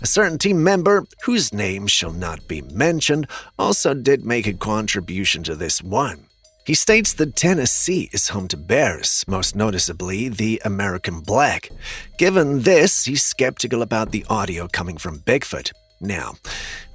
A certain team member, whose name shall not be mentioned, also did make a contribution to this one. He states that Tennessee is home to bears, most noticeably the American black. Given this, he's skeptical about the audio coming from Bigfoot. Now,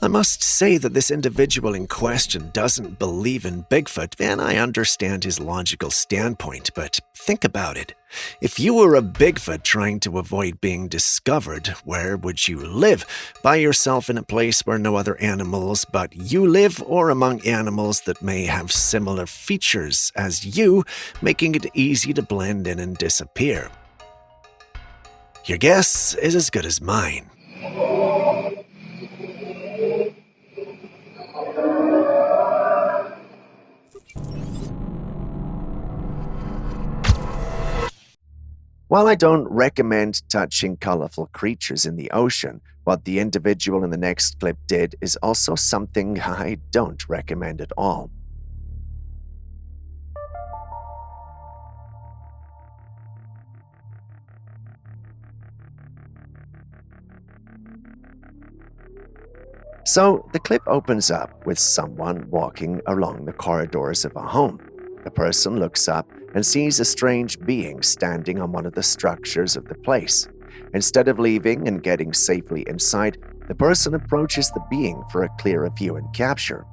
I must say that this individual in question doesn't believe in Bigfoot, and I understand his logical standpoint, but think about it. If you were a Bigfoot trying to avoid being discovered, where would you live? By yourself in a place where no other animals but you live, or among animals that may have similar features as you, making it easy to blend in and disappear? Your guess is as good as mine. While I don't recommend touching colorful creatures in the ocean, what the individual in the next clip did is also something I don't recommend at all. So, the clip opens up with someone walking along the corridors of a home. The person looks up and sees a strange being standing on one of the structures of the place. Instead of leaving and getting safely inside, the person approaches the being for a clearer view and capture.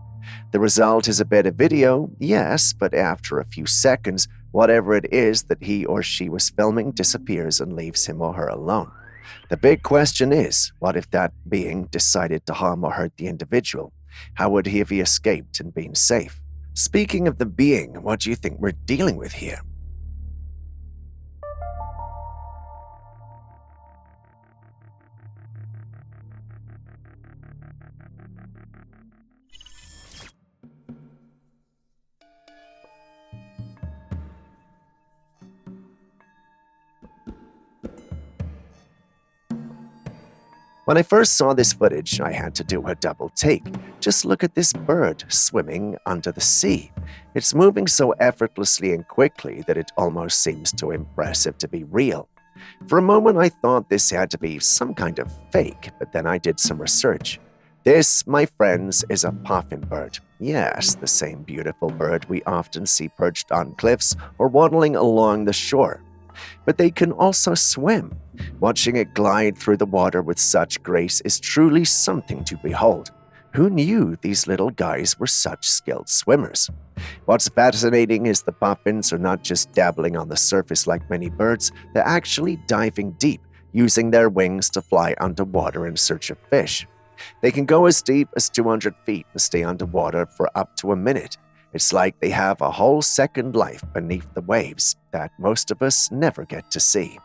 The result is a bit of video, yes, but after a few seconds, whatever it is that he or she was filming disappears and leaves him or her alone. The big question is, what if that being decided to harm or hurt the individual? How would he have escaped and been safe? Speaking of the being, what do you think we're dealing with here? When I first saw this footage, I had to do a double take. Just look at this bird swimming under the sea. It's moving so effortlessly and quickly that it almost seems too impressive to be real. For a moment, I thought this had to be some kind of fake, but then I did some research. This, my friends, is a puffin bird. Yes, the same beautiful bird we often see perched on cliffs or waddling along the shore. But they can also swim. Watching it glide through the water with such grace is truly something to behold. Who knew these little guys were such skilled swimmers? What's fascinating is the puffins are not just dabbling on the surface like many birds, they're actually diving deep, using their wings to fly underwater in search of fish. They can go as deep as 200 feet and stay underwater for up to a minute. It's like they have a whole second life beneath the waves that most of us never get to see.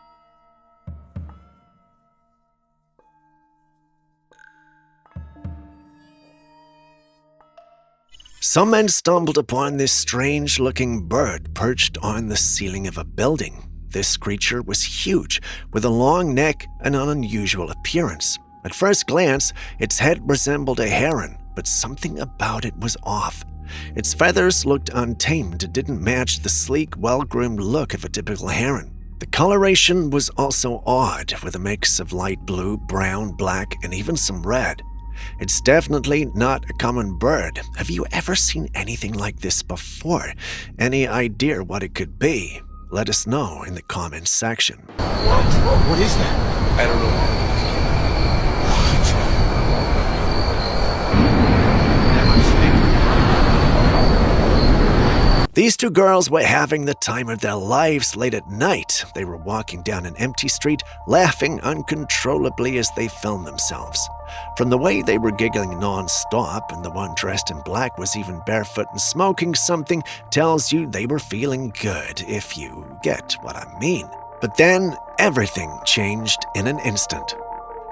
Some men stumbled upon this strange-looking bird perched on the ceiling of a building. This creature was huge, with a long neck and an unusual appearance. At first glance, its head resembled a heron, but something about it was off. Its feathers looked untamed and didn't match the sleek, well-groomed look of a typical heron. The coloration was also odd, with a mix of light blue, brown, black, and even some red. It's definitely not a common bird. Have you ever seen anything like this before? Any idea what it could be? Let us know in the comments section. What is that? I don't know. These two girls were having the time of their lives late at night. They were walking down an empty street, laughing uncontrollably as they filmed themselves. From the way they were giggling non-stop, and the one dressed in black was even barefoot and smoking something, tells you they were feeling good, if you get what I mean. But then, everything changed in an instant.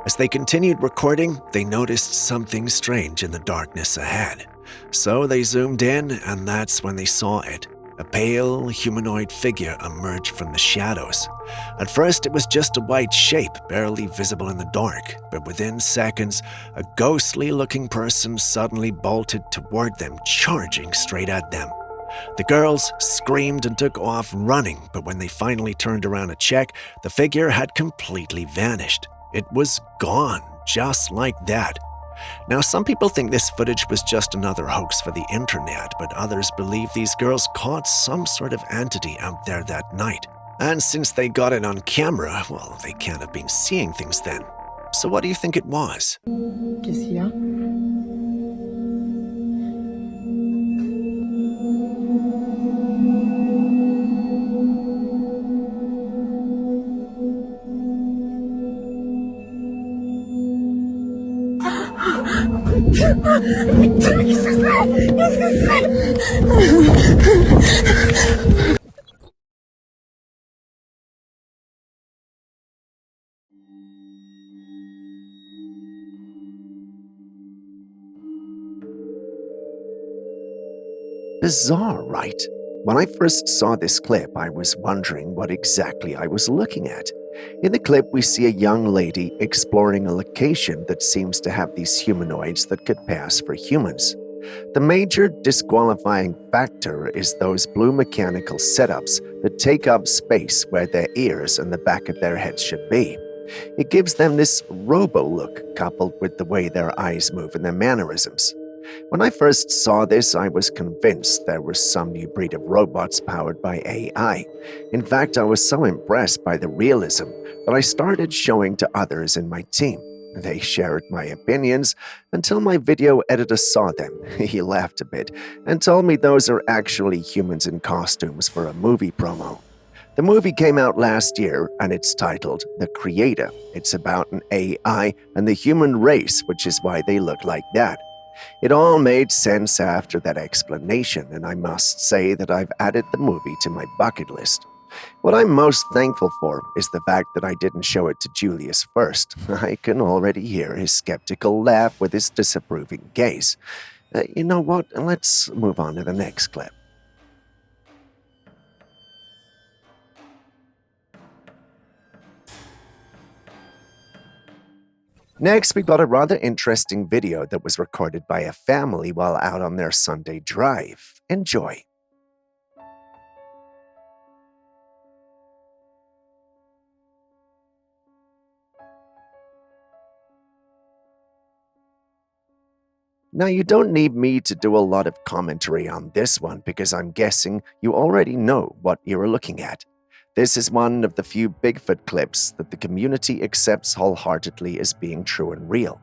As they continued recording, they noticed something strange in the darkness ahead. So they zoomed in, and that's when they saw it. A pale, humanoid figure emerged from the shadows. At first, it was just a white shape, barely visible in the dark, but within seconds, a ghostly-looking person suddenly bolted toward them, charging straight at them. The girls screamed and took off running, but when they finally turned around to check, the figure had completely vanished. It was gone, just like that. Now, some people think this footage was just another hoax for the internet, but others believe these girls caught some sort of entity out there that night. And since they got it on camera, well, they can't have been seeing things then. So what do you think it was? Qu'est-ce qu'il y a? Qu'est-ce que c'est? Qu'est-ce que c'est? Bizarre, right? When I first saw this clip, I was wondering what exactly I was looking at. In the clip, we see a young lady exploring a location that seems to have these humanoids that could pass for humans. The major disqualifying factor is those blue mechanical setups that take up space where their ears and the back of their heads should be. It gives them this robo look coupled with the way their eyes move and their mannerisms. When I first saw this, I was convinced there was some new breed of robots powered by AI. In fact, I was so impressed by the realism that I started showing to others in my team. They shared my opinions until my video editor saw them. He laughed a bit and told me those are actually humans in costumes for a movie promo. The movie came out last year and it's titled The Creator. It's about an AI and the human race, which is why they look like that. It all made sense after that explanation, and I must say that I've added the movie to my bucket list. What I'm most thankful for is the fact that I didn't show it to Julius first. I can already hear his skeptical laugh with his disapproving gaze. You know what? Let's move on to the next clip. Next, we got a rather interesting video that was recorded by a family while out on their Sunday drive. Enjoy. Now, you don't need me to do a lot of commentary on this one because I'm guessing you already know what you're looking at. This is one of the few Bigfoot clips that the community accepts wholeheartedly as being true and real.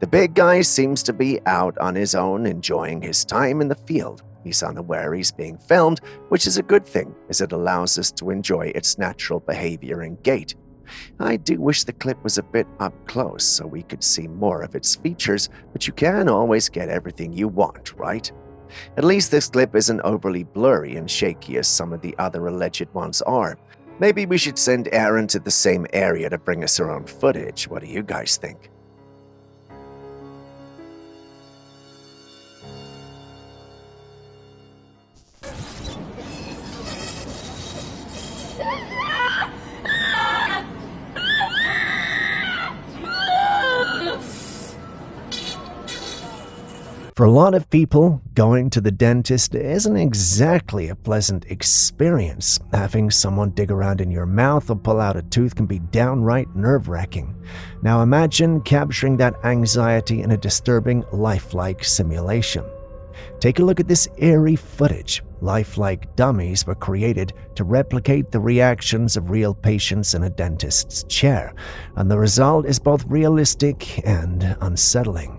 The big guy seems to be out on his own enjoying his time in the field. He's unaware he's being filmed, which is a good thing as it allows us to enjoy its natural behavior and gait. I do wish the clip was a bit up close so we could see more of its features, but you can't always get everything you want, right? At least this clip isn't overly blurry and shaky as some of the other alleged ones are. Maybe we should send Aaron to the same area to bring us her own footage. What do you guys think? For a lot of people, going to the dentist isn't exactly a pleasant experience. Having someone dig around in your mouth or pull out a tooth can be downright nerve-wracking. Now imagine capturing that anxiety in a disturbing, lifelike simulation. Take a look at this eerie footage. Lifelike dummies were created to replicate the reactions of real patients in a dentist's chair, and the result is both realistic and unsettling.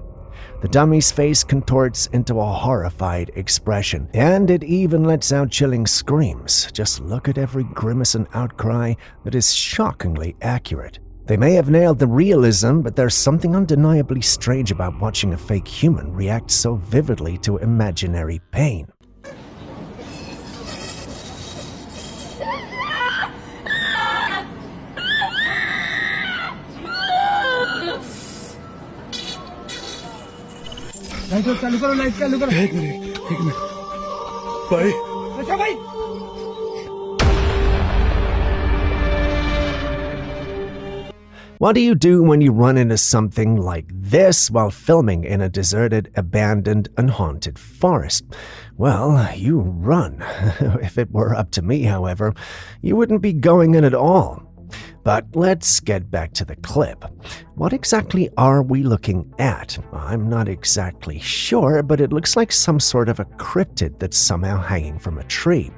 The dummy's face contorts into a horrified expression, and it even lets out chilling screams. Just look at every grimace and outcry that is shockingly accurate. They may have nailed the realism, but there's something undeniably strange about watching a fake human react so vividly to imaginary pain. चालू करो light चालू करो एक minute भाई अच्छा भाई What do you do when you run into something like this while filming in a deserted, abandoned, and haunted forest? Well, you run. If it were up to me, however, you wouldn't be going in at all. But let's get back to the clip. What exactly are we looking at? I'm not exactly sure, but it looks like some sort of a cryptid that's somehow hanging from a tree.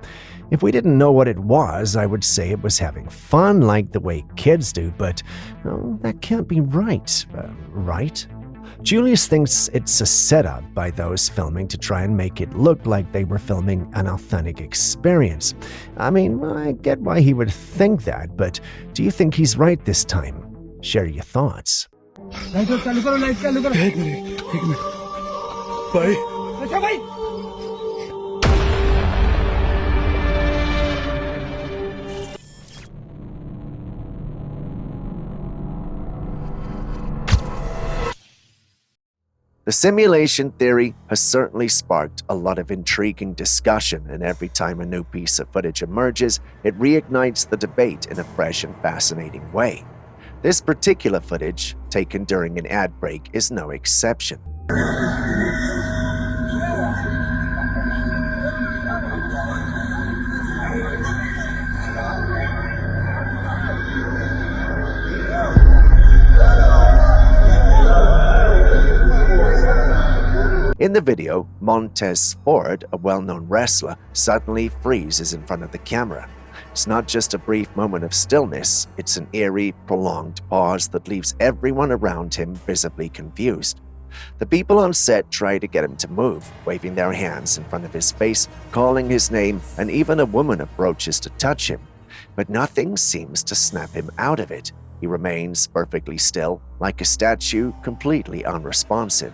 If we didn't know what it was, I would say it was having fun like the way kids do, but that can't be right, right? Julius thinks it's a setup by those filming to try and make it look like they were filming an authentic experience. I mean, I get why he would think that, but do you think he's right this time? Share your thoughts. The simulation theory has certainly sparked a lot of intriguing discussion, and every time a new piece of footage emerges, it reignites the debate in a fresh and fascinating way. This particular footage, taken during an ad break, is no exception. In the video, Montez Ford, a well-known wrestler, suddenly freezes in front of the camera. It's not just a brief moment of stillness, it's an eerie, prolonged pause that leaves everyone around him visibly confused. The people on set try to get him to move, waving their hands in front of his face, calling his name, and even a woman approaches to touch him. But nothing seems to snap him out of it. He remains perfectly still, like a statue, completely unresponsive.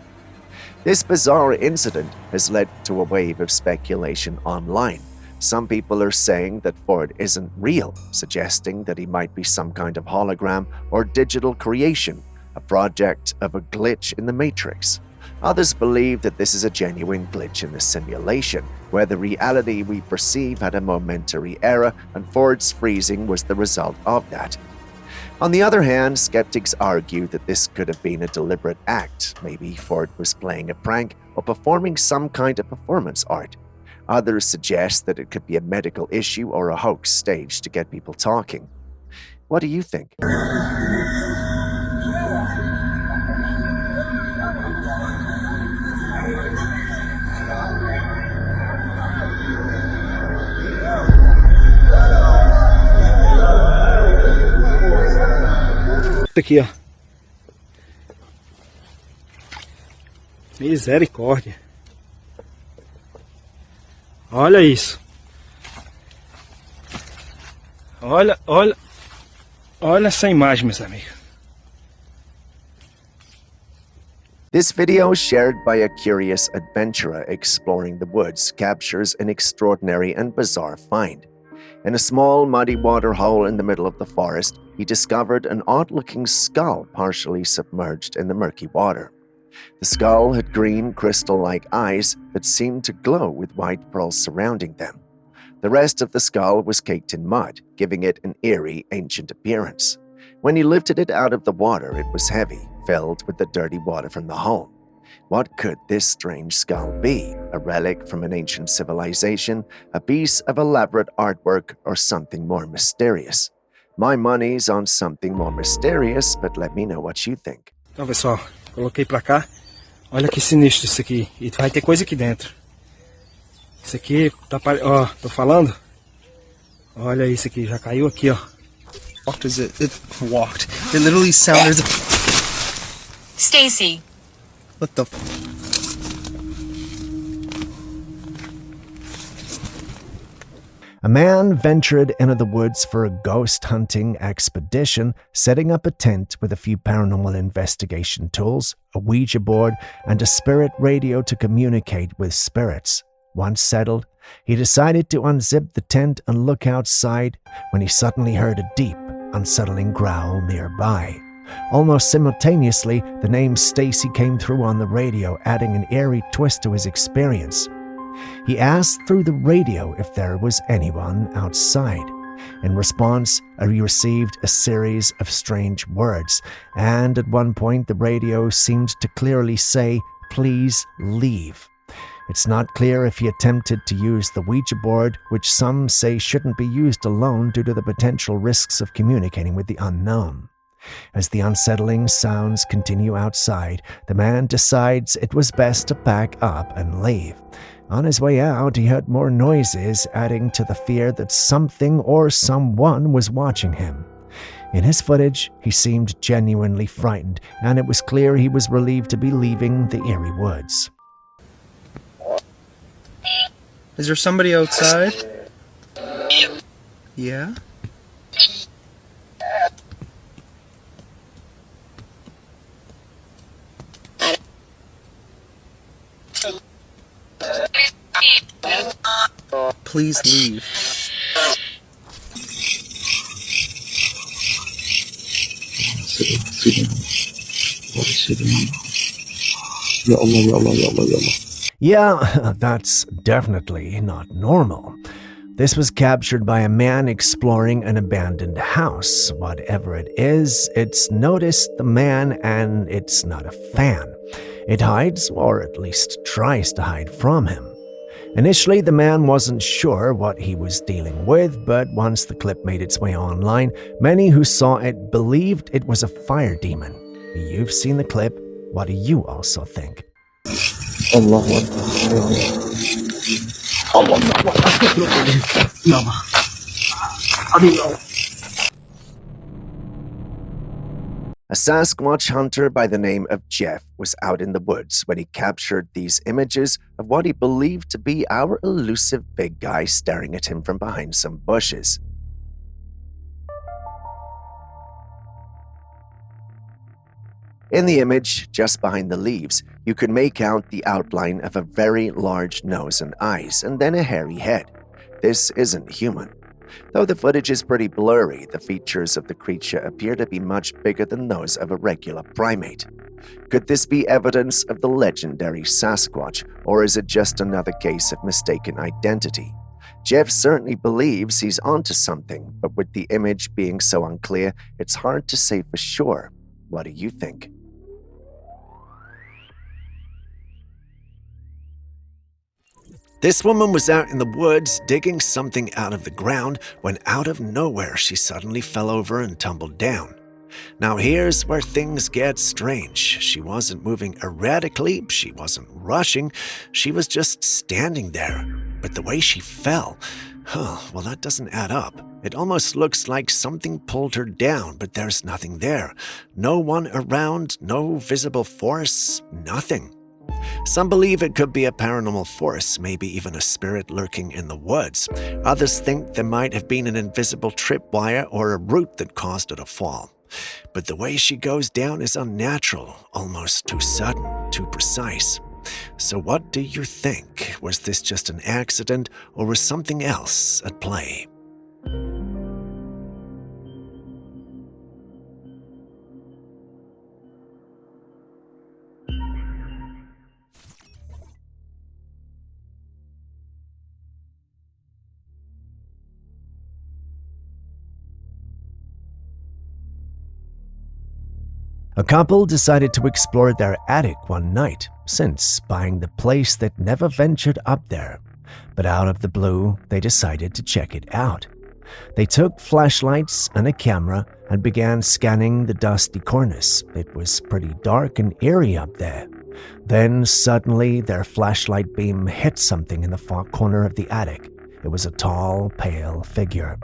This bizarre incident has led to a wave of speculation online. Some people are saying that Ford isn't real, suggesting that he might be some kind of hologram or digital creation, a project of a glitch in the Matrix. Others believe that this is a genuine glitch in the simulation, where the reality we perceive had a momentary error and Ford's freezing was the result of that. On the other hand, skeptics argue that this could have been a deliberate act. Maybe Ford was playing a prank or performing some kind of performance art. Others suggest that it could be a medical issue or a hoax staged to get people talking. What do you think? Aqui, ó. Misericórdia. Olha isso. Olha essa imagem, meus amigos. This video, shared by a curious adventurer exploring the woods, captures an extraordinary and bizarre find. In a small, muddy water hole in the middle of the forest, he discovered an odd-looking skull partially submerged in the murky water. The skull had green, crystal-like eyes that seemed to glow with white pearls surrounding them. The rest of the skull was caked in mud, giving it an eerie, ancient appearance. When he lifted it out of the water, it was heavy, filled with the dirty water from the hole. What could this strange skull be? A relic from an ancient civilization, a piece of elaborate artwork, or something more mysterious? My money's on something more mysterious, but let me know what you think. Então, pessoal, coloquei pra cá. Olha que sinistro isso aqui. E vai ter coisa aqui dentro. Isso aqui, ó, tô falando? Olha isso aqui, já caiu aqui, ó. It walked. It literally sounded... Stacy. What the... A man ventured into the woods for a ghost hunting expedition, setting up a tent with a few paranormal investigation tools, a Ouija board, and a spirit radio to communicate with spirits. Once settled, he decided to unzip the tent and look outside when he suddenly heard a deep, unsettling growl nearby. Almost simultaneously, the name Stacy came through on the radio, adding an eerie twist to his experience. He asked through the radio if there was anyone outside. In response, he received a series of strange words, and at one point the radio seemed to clearly say, "Please leave." It's not clear if he attempted to use the Ouija board, which some say shouldn't be used alone due to the potential risks of communicating with the unknown. As the unsettling sounds continue outside, the man decides it was best to pack up and leave. On his way out, he heard more noises, adding to the fear that something or someone was watching him. In his footage, he seemed genuinely frightened, and it was clear he was relieved to be leaving the eerie woods. Is there somebody outside? Yeah? Please leave. Yeah, that's definitely not normal. This was captured by a man exploring an abandoned house. Whatever it is, it's noticed the man and it's not a fan. It hides, or at least tries to hide from him. Initially, the man wasn't sure what he was dealing with, but once the clip made its way online, many who saw it believed it was a fire demon. You've seen the clip. What do you also think? A Sasquatch hunter by the name of Jeff was out in the woods when he captured these images of what he believed to be our elusive big guy staring at him from behind some bushes. In the image, just behind the leaves, you could make out the outline of a very large nose and eyes, and then a hairy head. This isn't human. Though the footage is pretty blurry, the features of the creature appear to be much bigger than those of a regular primate. Could this be evidence of the legendary Sasquatch, or is it just another case of mistaken identity? Jeff certainly believes he's onto something, but with the image being so unclear, it's hard to say for sure. What do you think? This woman was out in the woods digging something out of the ground when out of nowhere she suddenly fell over and tumbled down. Now here's where things get strange. She wasn't moving erratically, she wasn't rushing, she was just standing there. But the way she fell, well, that doesn't add up. It almost looks like something pulled her down, but there's nothing there. No one around, no visible force, nothing. Some believe it could be a paranormal force, maybe even a spirit lurking in the woods. Others think there might have been an invisible tripwire or a root that caused her to fall. But the way she goes down is unnatural, almost too sudden, too precise. So what do you think? Was this just an accident, or was something else at play? A couple decided to explore their attic one night, since buying the place they'd never ventured up there. But out of the blue, they decided to check it out. They took flashlights and a camera and began scanning the dusty cornice. It was pretty dark and eerie up there. Then suddenly their flashlight beam hit something in the far corner of the attic. It was a tall, pale figure.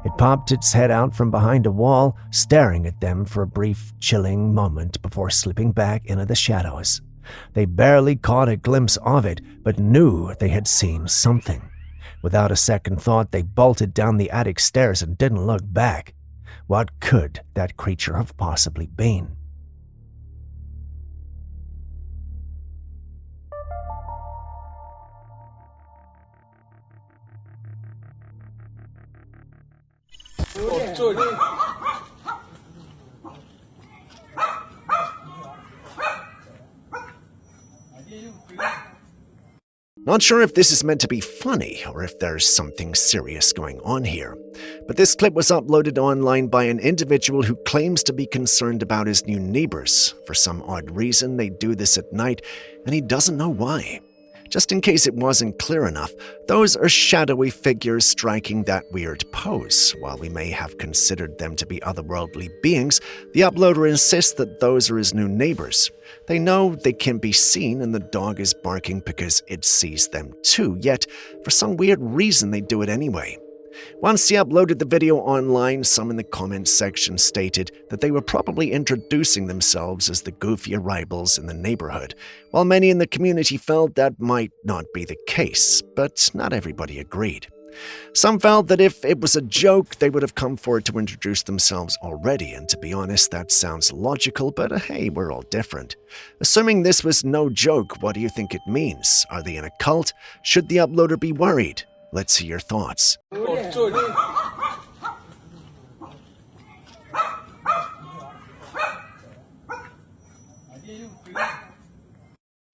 It popped its head out from behind a wall, staring at them for a brief, chilling moment before slipping back into the shadows. They barely caught a glimpse of it, but knew they had seen something. Without a second thought, they bolted down the attic stairs and didn't look back. What could that creature have possibly been? Not sure if this is meant to be funny or if there's something serious going on here, but this clip was uploaded online by an individual who claims to be concerned about his new neighbors. For some odd reason, they do this at night, and he doesn't know why. Just in case it wasn't clear enough, those are shadowy figures striking that weird pose. While we may have considered them to be otherworldly beings, the uploader insists that those are his new neighbors. They know they can be seen and the dog is barking because it sees them too, yet for some weird reason they do it anyway. Once he uploaded the video online, some in the comments section stated that they were probably introducing themselves as the goofy arrivals in the neighborhood, while many in the community felt that might not be the case, but not everybody agreed. Some felt that if it was a joke, they would have come forward to introduce themselves already, and to be honest, that sounds logical, but hey, we're all different. Assuming this was no joke, what do you think it means? Are they in a cult? Should the uploader be worried? Let's hear your thoughts.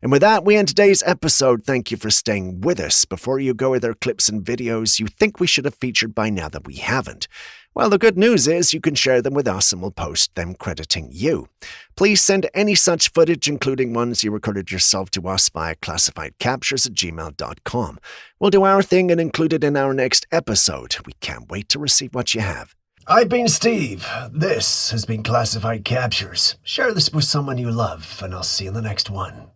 And with that, we end today's episode. Thank you for staying with us. Before you go, are there clips and videos you think we should have featured by now that we haven't? Well, the good news is you can share them with us and we'll post them crediting you. Please send any such footage, including ones you recorded yourself, to us via classifiedcaptures@gmail.com. We'll do our thing and include it in our next episode. We can't wait to receive what you have. I've been Steve. This has been Classified Captures. Share this with someone you love, and I'll see you in the next one.